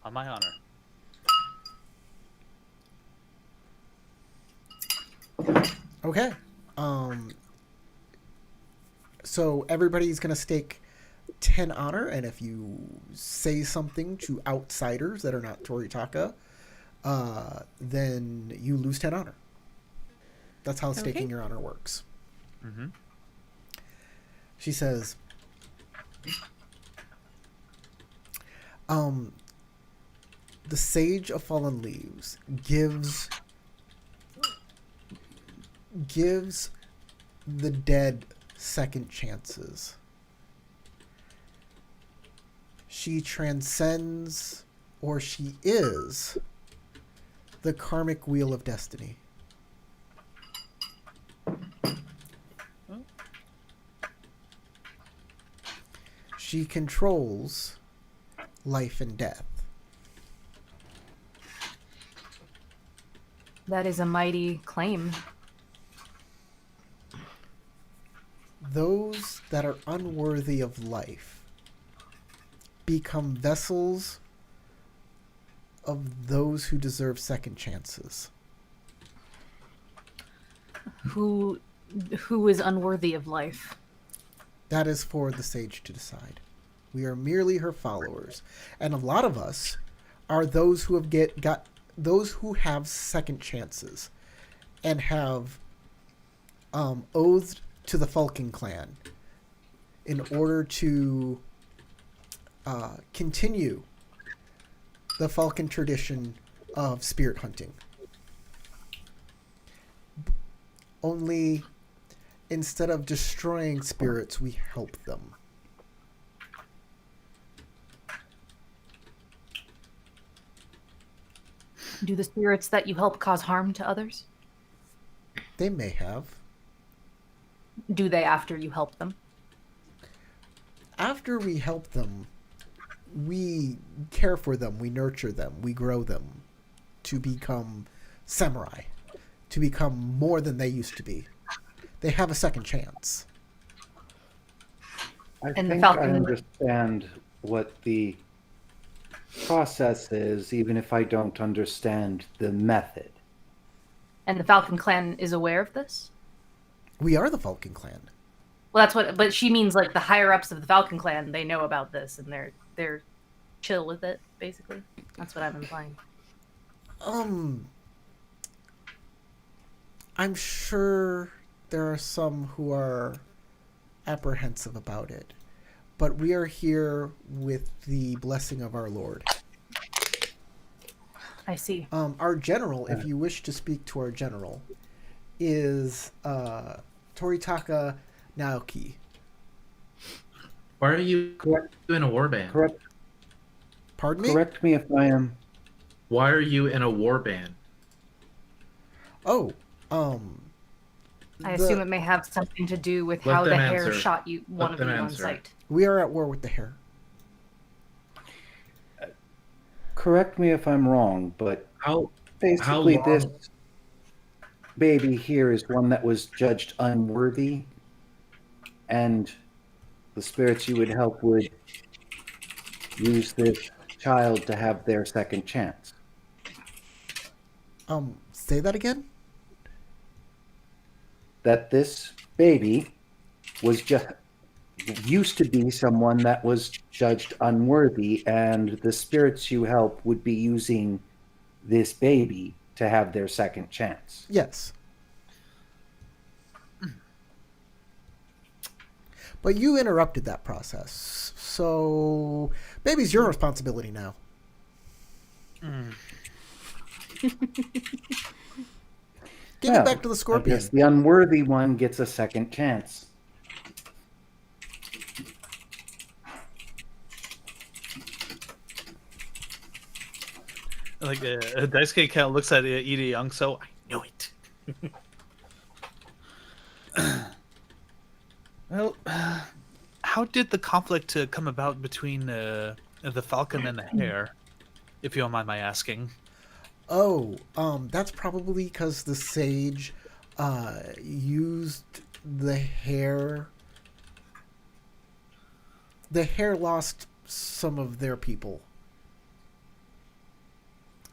On my honor. Okay. So everybody's going to stake 10 honor, and if you say something to outsiders that are not Toritaka, then you lose 10 honor. That's how staking your honor works. Mm-hmm. She says, the Sage of Fallen Leaves gives the dead second chances. She transcends, or she is, the karmic wheel of destiny. She controls life and death. That is a mighty claim. Those that are unworthy of life become vessels of those who deserve second chances. Who is unworthy of life? That is for the sage to decide. We are merely her followers, and a lot of us are those who have got those who have second chances and have oathed to the Falcon clan in order to continue the Falcon tradition of spirit hunting. Only instead of destroying spirits, we help them. Do the spirits that you help cause harm to others? They may have. Do they after you help them? After we help them, we care for them, we nurture them, we grow them to become samurai, to become more than they used to be. They have a second chance. I And the think Falcon- I understand what the process is, even if I don't understand the method. And the Falcon clan is aware of this? We are the Falcon clan. Well, that's what. But she means like the higher ups of the Falcon clan. They know about this and they're chill with it. Basically, that's what I'm implying. I'm sure there are some who are apprehensive about it, but we are here with the blessing of our Lord. I see. Our general, if you wish to speak to our general, is Toritaka Naoki. Why are you in a warband? Correct. Pardon me? Correct me if I am. Why are you in a warband? Oh, I assume it may have something to do with Let how the them hare answer. shot you, one Let of you them on answer. sight. we are at war with the hare. Correct me if I'm wrong, but How basically long- this baby here is one that was judged unworthy, and the spirits you would help would use this child to have their second chance. Say that again? That this baby was just used to be someone that was judged unworthy, and the spirits you help would be using this baby to have their second chance. Yes. But you interrupted that process. So, baby's your responsibility now. Give it back to the I scorpion. guess the unworthy one gets a second chance. Like Daisuke kind of looks at Ida Young, so I knew it. Well, how did the conflict come about between the Falcon and the Hare, if you don't mind my asking? Oh, that's probably because the sage used the hare. The hare lost some of their people.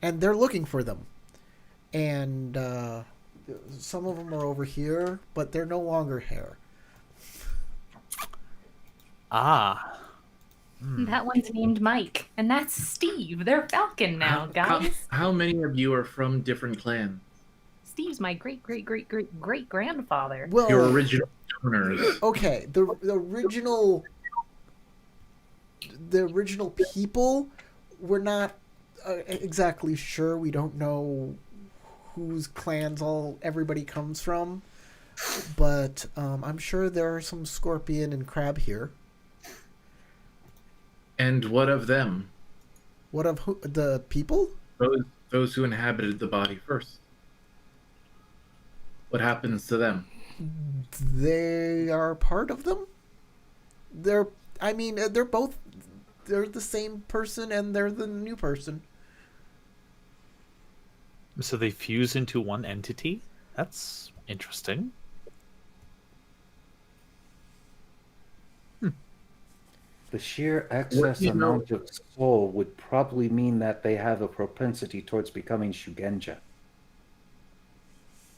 And they're looking for them. And some of them are over here, but they're no longer hare. Ah. That one's named Mike, and that's Steve. They're Falcon now, guys. How many of you are from different clans? Steve's my great grandfather. Well, Your original donors. okay, the original people, we're not exactly sure. We don't know whose clans everybody comes from. but I'm sure there are some scorpion and crab here. And what of them? What of the people? Those who inhabited the body first. What happens to them? They are part of them. They're the same person and they're the new person. So they fuse into one entity? That's interesting. The sheer excess amount of soul would probably mean that they have a propensity towards becoming Shugenja.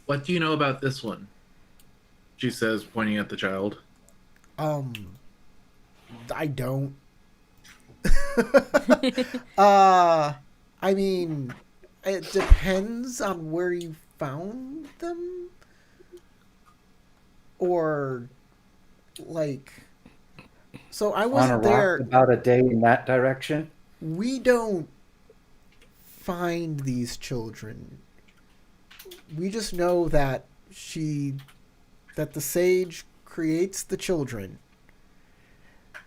What do you know about this one? She says, pointing at the child. I don't. I mean, it depends on where you found them. Or, like... So I wasn't there. About a day in that direction? We don't find these children. We just know that the sage creates the children.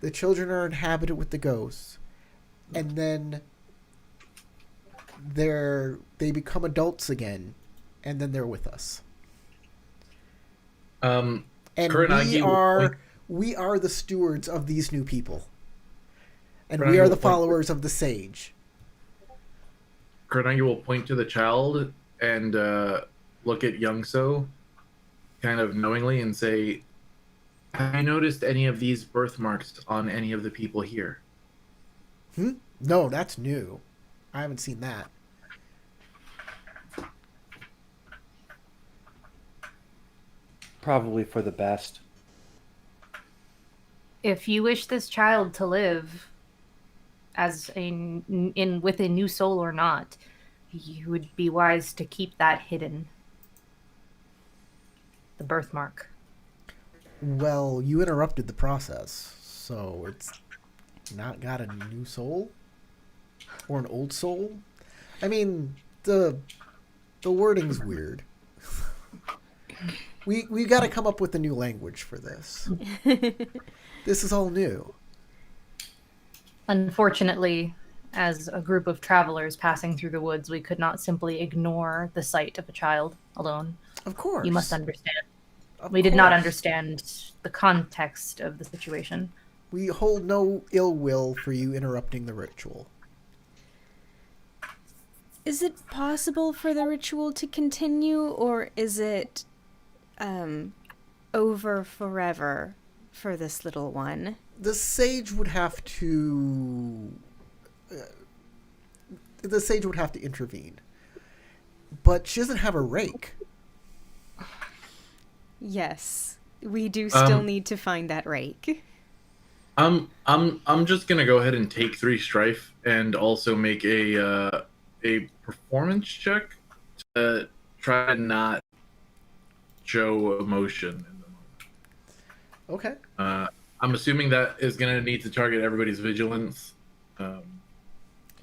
The children are inhabited with the ghosts. And then they become adults again. And then they're with us. And we are the stewards of these new people. And we are the followers of the sage. Kuranagi will point to the child and look at Youngso kind of knowingly and say, have you noticed any of these birthmarks on any of the people here? No, that's new. I haven't seen that. Probably for the best. If you wish this child to live with a new soul or not, you would be wise to keep that hidden. The birthmark. Well, you interrupted the process, so it's not got a new soul? Or an old soul? I mean, the wording's weird. We got to come up with a new language for this. This is all new. Unfortunately, as a group of travelers passing through the woods, we could not simply ignore the sight of a child alone. Of course. You must understand. We did not understand the context of the situation. We hold no ill will for you interrupting the ritual. Is it possible for the ritual to continue, or is it over forever for this little one? The sage would have to... intervene. But she doesn't have a rake. Yes, we do still need to find that rake. I'm just gonna go ahead and take 3 strife and also make a performance check to try to not show emotion in the moment. Okay. I'm assuming that is gonna need to target everybody's vigilance.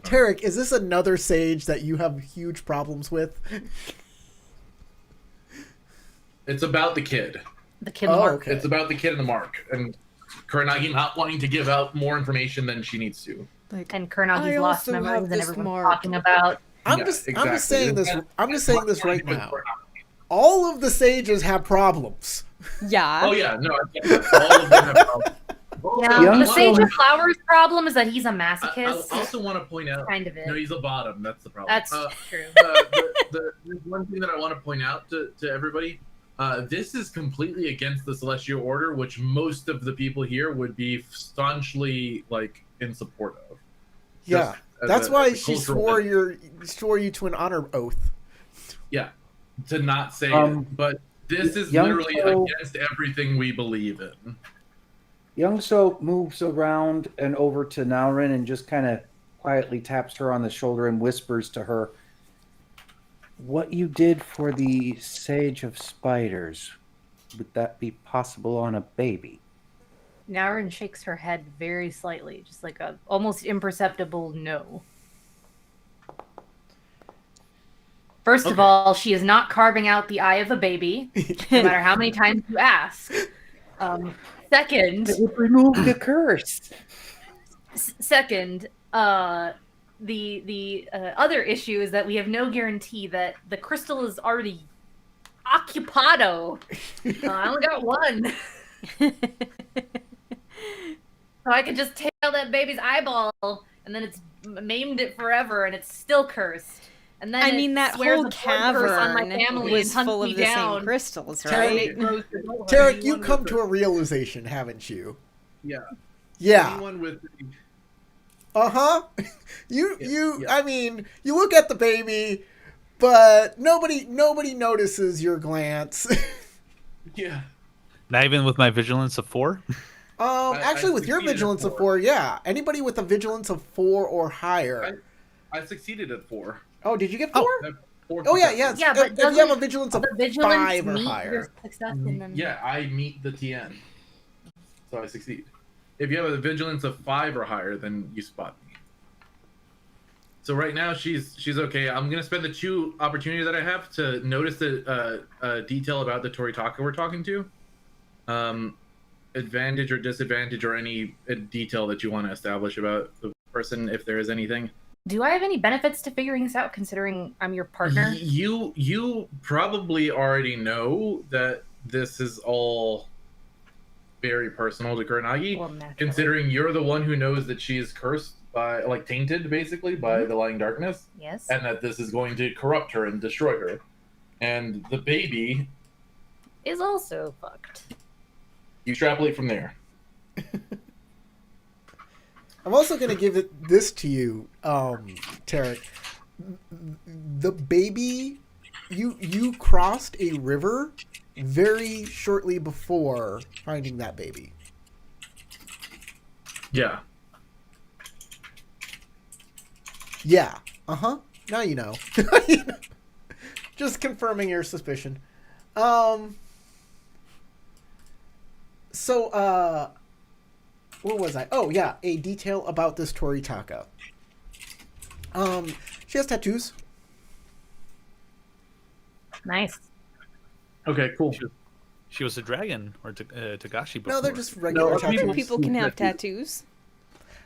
Tarek, is this another sage that you have huge problems with? It's about the kid. The kid mark. Okay. It's about the kid and the mark, and Kuranagi not wanting to give out more information than she needs to. And Kuranagi's lost memories and everyone's talking about. I'm just saying this right now. All of the sages have problems. Yeah. Oh yeah, no, all of them have problems. Yeah, the Sage of Flowers problem is that he's a masochist. I also want to point out, kind of it. No, he's a bottom. That's the problem. That's true. The one thing that I want to point out to everybody, this is completely against the Celestial Order, which most of the people here would be staunchly in support of. Yeah, that's why she swore you to an honor oath. Yeah, to not say it, but this is literally against everything we believe in. Youngso moves around and over to Naurin and just kind of quietly taps her on the shoulder and whispers to her, "What you did for the Sage of Spiders, would that be possible on a baby?" Naurin shakes her head very slightly, just like a almost imperceptible no. First of all, she is not carving out the eye of a baby, no matter how many times you ask. Second, remove the curse. Second, the other issue is that we have no guarantee that the crystal is already occupado. I only got one. So I could just take out that baby's eyeball, and then it's maimed it forever, and it's still cursed. And then I mean, that whole cavern was full of the same crystals, right? Tarek, you come to a realization, haven't you? Yeah. Yeah. Anyone with... Uh-huh. I mean, you look at the baby, but nobody notices your glance. Yeah. Not even with my vigilance of 4? Actually, with your vigilance of 4, yeah. Anybody with a vigilance of 4 or higher. I succeeded at 4. Oh, did you get 4? Oh yeah. Yeah, but if you have a vigilance of 5 or higher. Yeah, I meet the TN. So I succeed. If you have a vigilance of 5 or higher, then you spot me. So right now she's okay. I'm gonna spend the 2 opportunity that I have to notice the detail about the Toritaka we're talking to. Advantage or disadvantage or any detail that you want to establish about the person, if there is anything. Do I have any benefits to figuring this out, considering I'm your partner? You probably already know that this is all very personal to Kuranagi, considering you're the one who knows that she is cursed by, like, tainted, basically, by the Lying Darkness. Yes. And that this is going to corrupt her and destroy her. And the baby... is also fucked. You extrapolate from there. I'm also going to give this to you, Tarek. The baby, you crossed a river very shortly before finding that baby. Yeah. Yeah. Uh-huh. Now you know. Just confirming your suspicion. So, where was I? Oh, yeah, a detail about this Toritaka. She has tattoos. Nice. Okay, cool. She was a dragon or Tagashi before. No, they're just regular tattoos. Other people can have tattoos.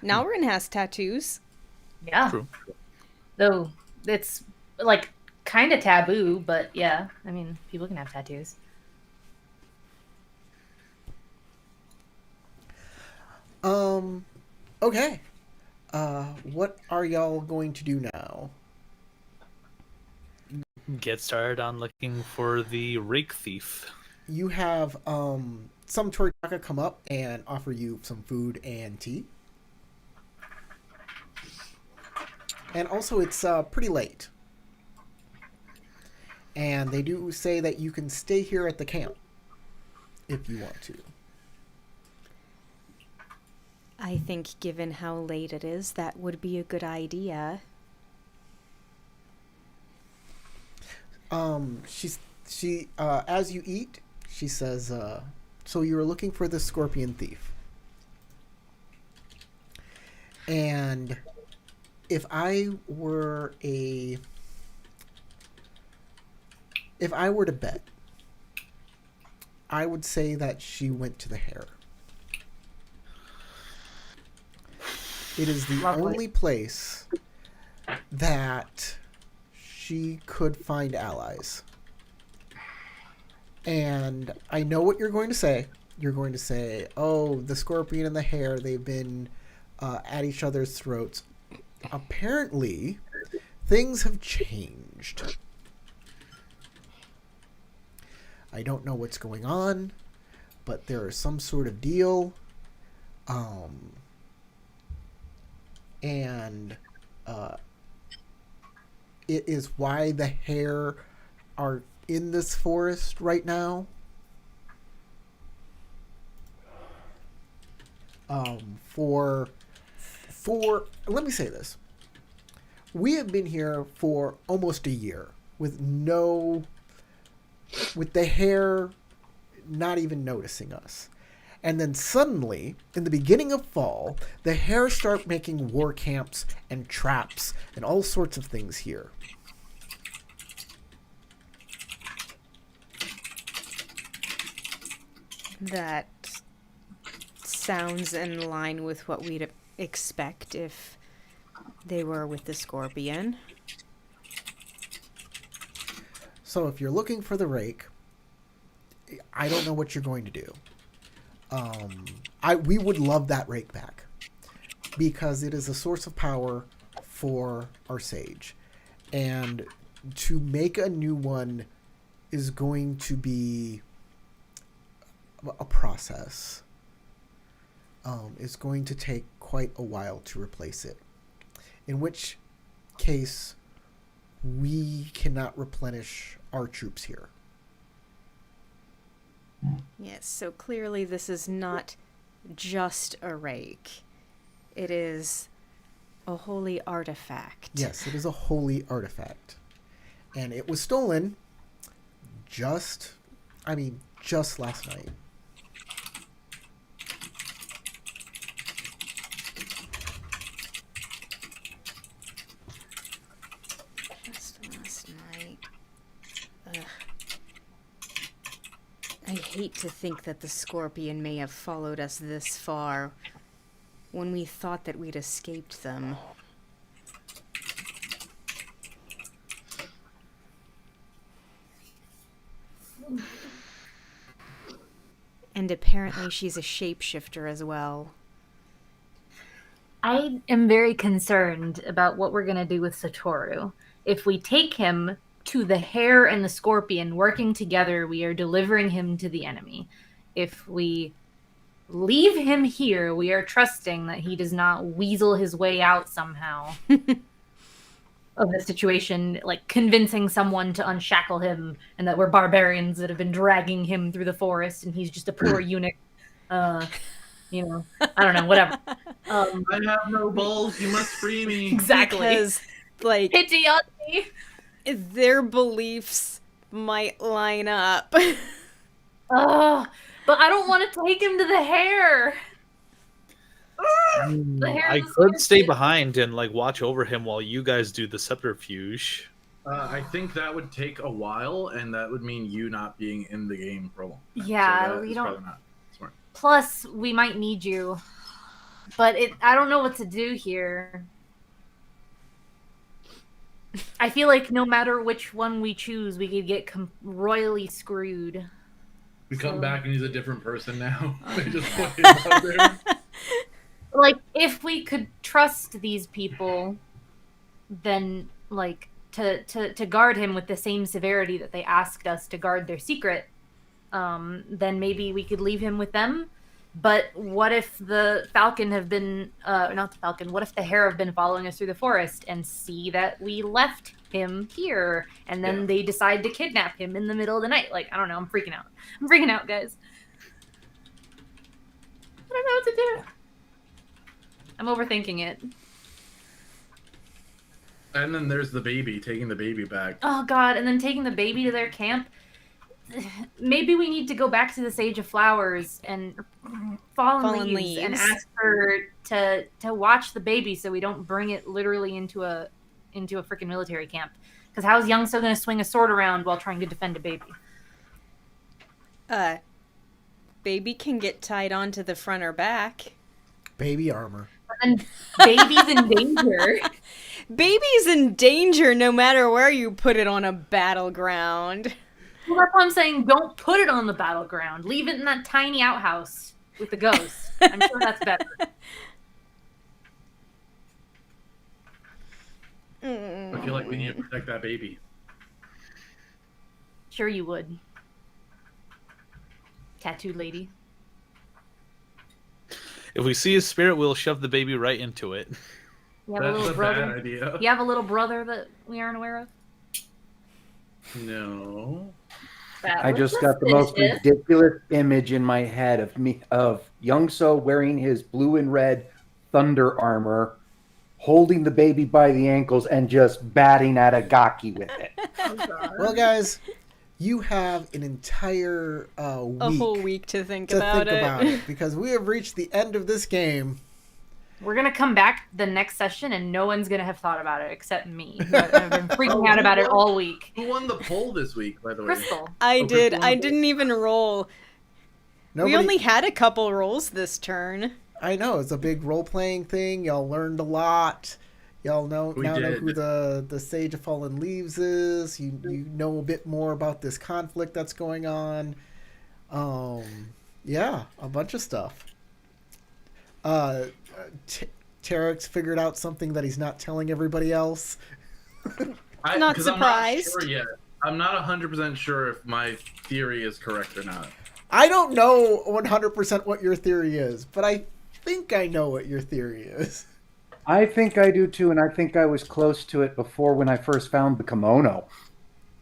Nalrin has tattoos. Yeah. True. Though it's like kind of taboo, but yeah, I mean, people can have tattoos. Okay. What are y'all going to do now? Get started on looking for the rake thief. You have some Toritaka come up and offer you some food and tea. And also, it's pretty late. And they do say that you can stay here at the camp if you want to. I think given how late it is, that would be a good idea. She as you eat, she says, so you were looking for the scorpion thief. And if I were to bet, I would say that she went to the hare. It is the only place that she could find allies. And I know what you're going to say. You're going to say, oh, the scorpion and the hare, they've been at each other's throats. Apparently, things have changed. I don't know what's going on, but there is some sort of deal. And it is why the hare are in this forest right now. Let me say this. We have been here for almost a year with the hare not even noticing us. And then suddenly, in the beginning of fall, the hare start making war camps and traps and all sorts of things here. That sounds in line with what we'd expect if they were with the scorpion. So if you're looking for the rake, I don't know what you're going to do. We would love that rake back because it is a source of power for our sage, and to make a new one is going to be a process. It's going to take quite a while to replace it, in which case we cannot replenish our troops here. Yes, so clearly this is not just a rake. It is a holy artifact. Yes, it is a holy artifact. And it was stolen just last night. Just last night. Ugh. I hate to think that the scorpion may have followed us this far when we thought that we'd escaped them. And apparently she's a shapeshifter as well. I am very concerned about what we're going to do with Satoru. If we take him to the hare and the scorpion working together, we are delivering him to the enemy. If we leave him here, we are trusting that he does not weasel his way out somehow of the situation, like convincing someone to unshackle him, and that we're barbarians that have been dragging him through the forest and he's just a poor eunuch. I don't know, whatever. I have no balls, you must free me. Exactly. Because, like, Pity on me. their beliefs might line up. Oh, but I don't want to take him to the hare. I could stay behind and watch over him while you guys do the subterfuge. I think that would take a while, and that would mean you not being in the game for a long time. Yeah, so we don't. Probably not smart. Plus, we might need you, but I don't know what to do here. I feel like no matter which one we choose, we could get royally screwed. We come back and he's a different person now. They just put him out there. Like, if we could trust these people, then, to guard him with the same severity that they asked us to guard their secret, then maybe we could leave him with them. But what if the falcon have been, not the falcon, what if the hare have been following us through the forest and see that we left him here, and then they decide to kidnap him in the middle of the night? I don't know, I'm freaking out. I'm freaking out, guys. I don't know what to do. I'm overthinking it. And then there's the baby, taking the baby back. Oh, God, and then taking the baby to their camp. Maybe we need to go back to the Sage of Flowers and Fallen Leaves and ask her to watch the baby so we don't bring it literally into a freaking military camp. Because how is Youngso going to swing a sword around while trying to defend a baby? Baby can get tied onto the front or back. Baby armor. And baby's in danger. Baby's in danger no matter where you put it on a battleground. Well, that's why I'm saying don't put it on the battleground. Leave it in that tiny outhouse with the ghost. I'm sure that's better. I feel like we need to protect that baby. Sure you would. Tattooed lady. If we see his spirit, we'll shove the baby right into it. You have a little brother. Bad idea. You have a little brother that we aren't aware of? No. I just got the most ridiculous image in my head of Youngso wearing his blue and red thunder armor, holding the baby by the ankles, and just batting at a gaki with it. Well, guys, you have an entire week. A whole week to think about it. Because we have reached the end of this game. We're going to come back the next session and no one's going to have thought about it except me. I've been freaking out about it all week. Who won the poll this week, by the way? Crystal. I did. I didn't even roll. We only had a couple rolls this turn. I know, it's a big role-playing thing. Y'all learned a lot. Y'all know who the Sage of Fallen Leaves is. You know a bit more about this conflict that's going on. Yeah, a bunch of stuff. Tarek's figured out something that he's not telling everybody else. Not surprised. I'm not sure yet. I'm not 100% sure if my theory is correct or not. I don't know 100% what your theory is, but I think I know what your theory is. I think I do too, and I think I was close to it before when I first found the kimono.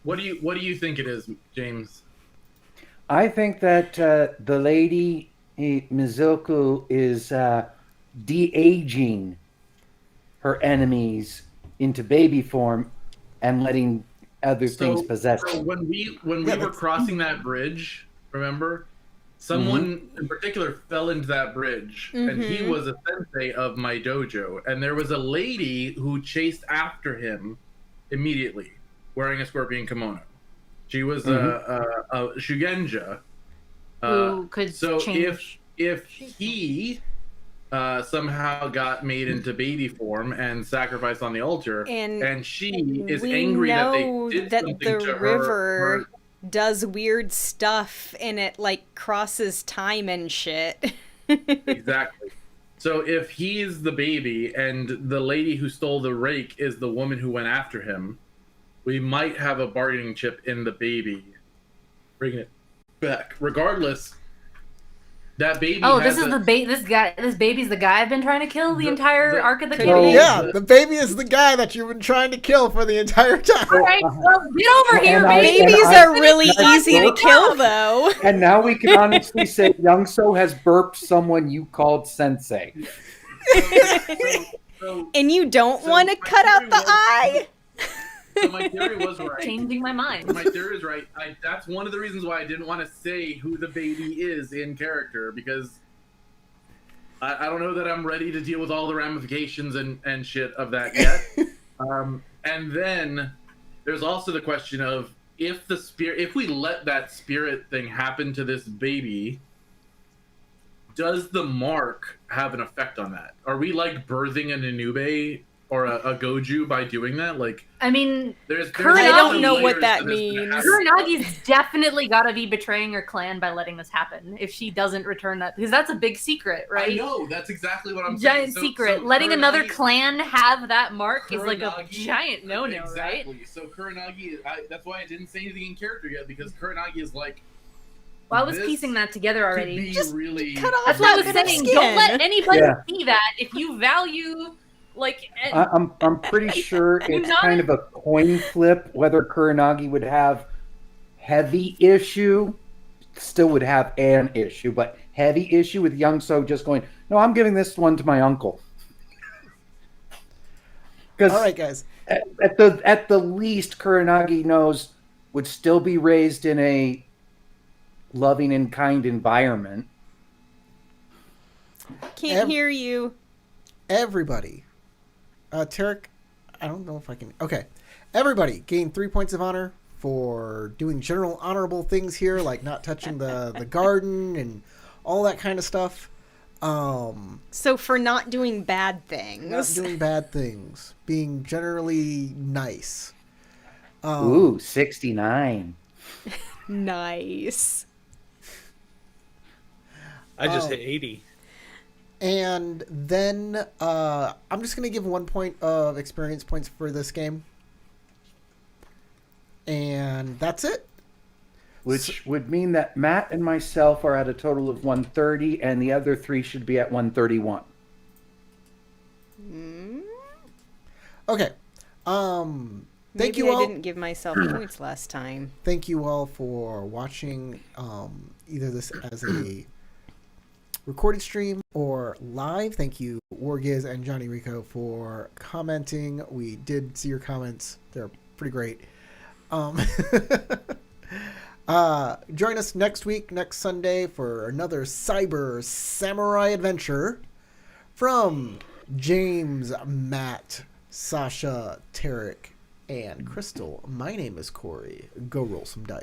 What do you think it is, James? I think that the lady Mizuku is de-aging her enemies into baby form and letting other things possess them. So when we were crossing that bridge, remember? Someone in particular fell into that bridge, and he was a sensei of my dojo. And there was a lady who chased after him immediately, wearing a scorpion kimono. She was a Shugenja. Who could change. If he somehow got made into baby form and sacrificed on the altar, and she is angry that they did something to her, does weird stuff and it like crosses time and shit. Exactly. So if he's the baby and the lady who stole the rake is the woman who went after him, we might have a bargaining chip in the baby, bringing it back. Regardless, that baby. Oh, this baby's the guy I've been trying to kill the entire arc of the game. Yeah, the baby is the guy that you've been trying to kill for the entire time. All right, well, get over here, baby. Babies are really easy to kill, though. And now we can honestly say Youngso has burped someone you called sensei. And you don't want to cut out the eye? So my theory was right. Changing my mind. My theory is right. That's one of the reasons why I didn't want to say who the baby is in character, because I don't know that I'm ready to deal with all the ramifications and shit of that yet. And then there's also the question of if we let that spirit thing happen to this baby, does the mark have an effect on that? Are we like birthing an Inube or a Goju by doing that? Like, I mean, I don't know what that means. Kuranagi's definitely got to be betraying her clan by letting this happen. If she doesn't return that, because that's a big secret, right? I know, that's exactly what I'm saying. Giant secret. So letting another clan have that mark is like a Kuranagi, giant no-no, exactly. right? So Kuranagi, that's why I didn't say anything in character yet, because Kuranagi is like. Well, I was piecing that together already. Just really cut off that's what I was that saying. skin. Don't let anybody see that. If you value. Like, I'm pretty sure it's kind of a coin flip whether Kuranagi would have heavy issue, still would have an issue, but heavy issue with Youngso just going, no, I'm giving this one to my uncle. All right, guys. At the least, Kuranagi knows would still be raised in a loving and kind environment. Can't hear you. Everybody. Tarek, I don't know if I can... Okay. Everybody gain 3 points of honor for doing general honorable things here, like not touching the garden and all that kind of stuff. So for not doing bad things. Not doing bad things. Being generally nice. Ooh, 69. Nice. I just hit 80. And then I'm just going to give 1 point of experience points for this game. And that's it. Which would mean that Matt and myself are at a total of 130, and the other three should be at 131. Okay. Thank you all. I didn't give myself points last time. Thank you all for watching either this as a recorded stream or live. Thank you, Wargiz and Johnny Rico, for commenting. We did see your comments. They're pretty great. Join us next week, next Sunday, for another Cyber Samurai adventure from James, Matt, Sasha, Tarek, and Crystal. My name is Corey. Go roll some dice.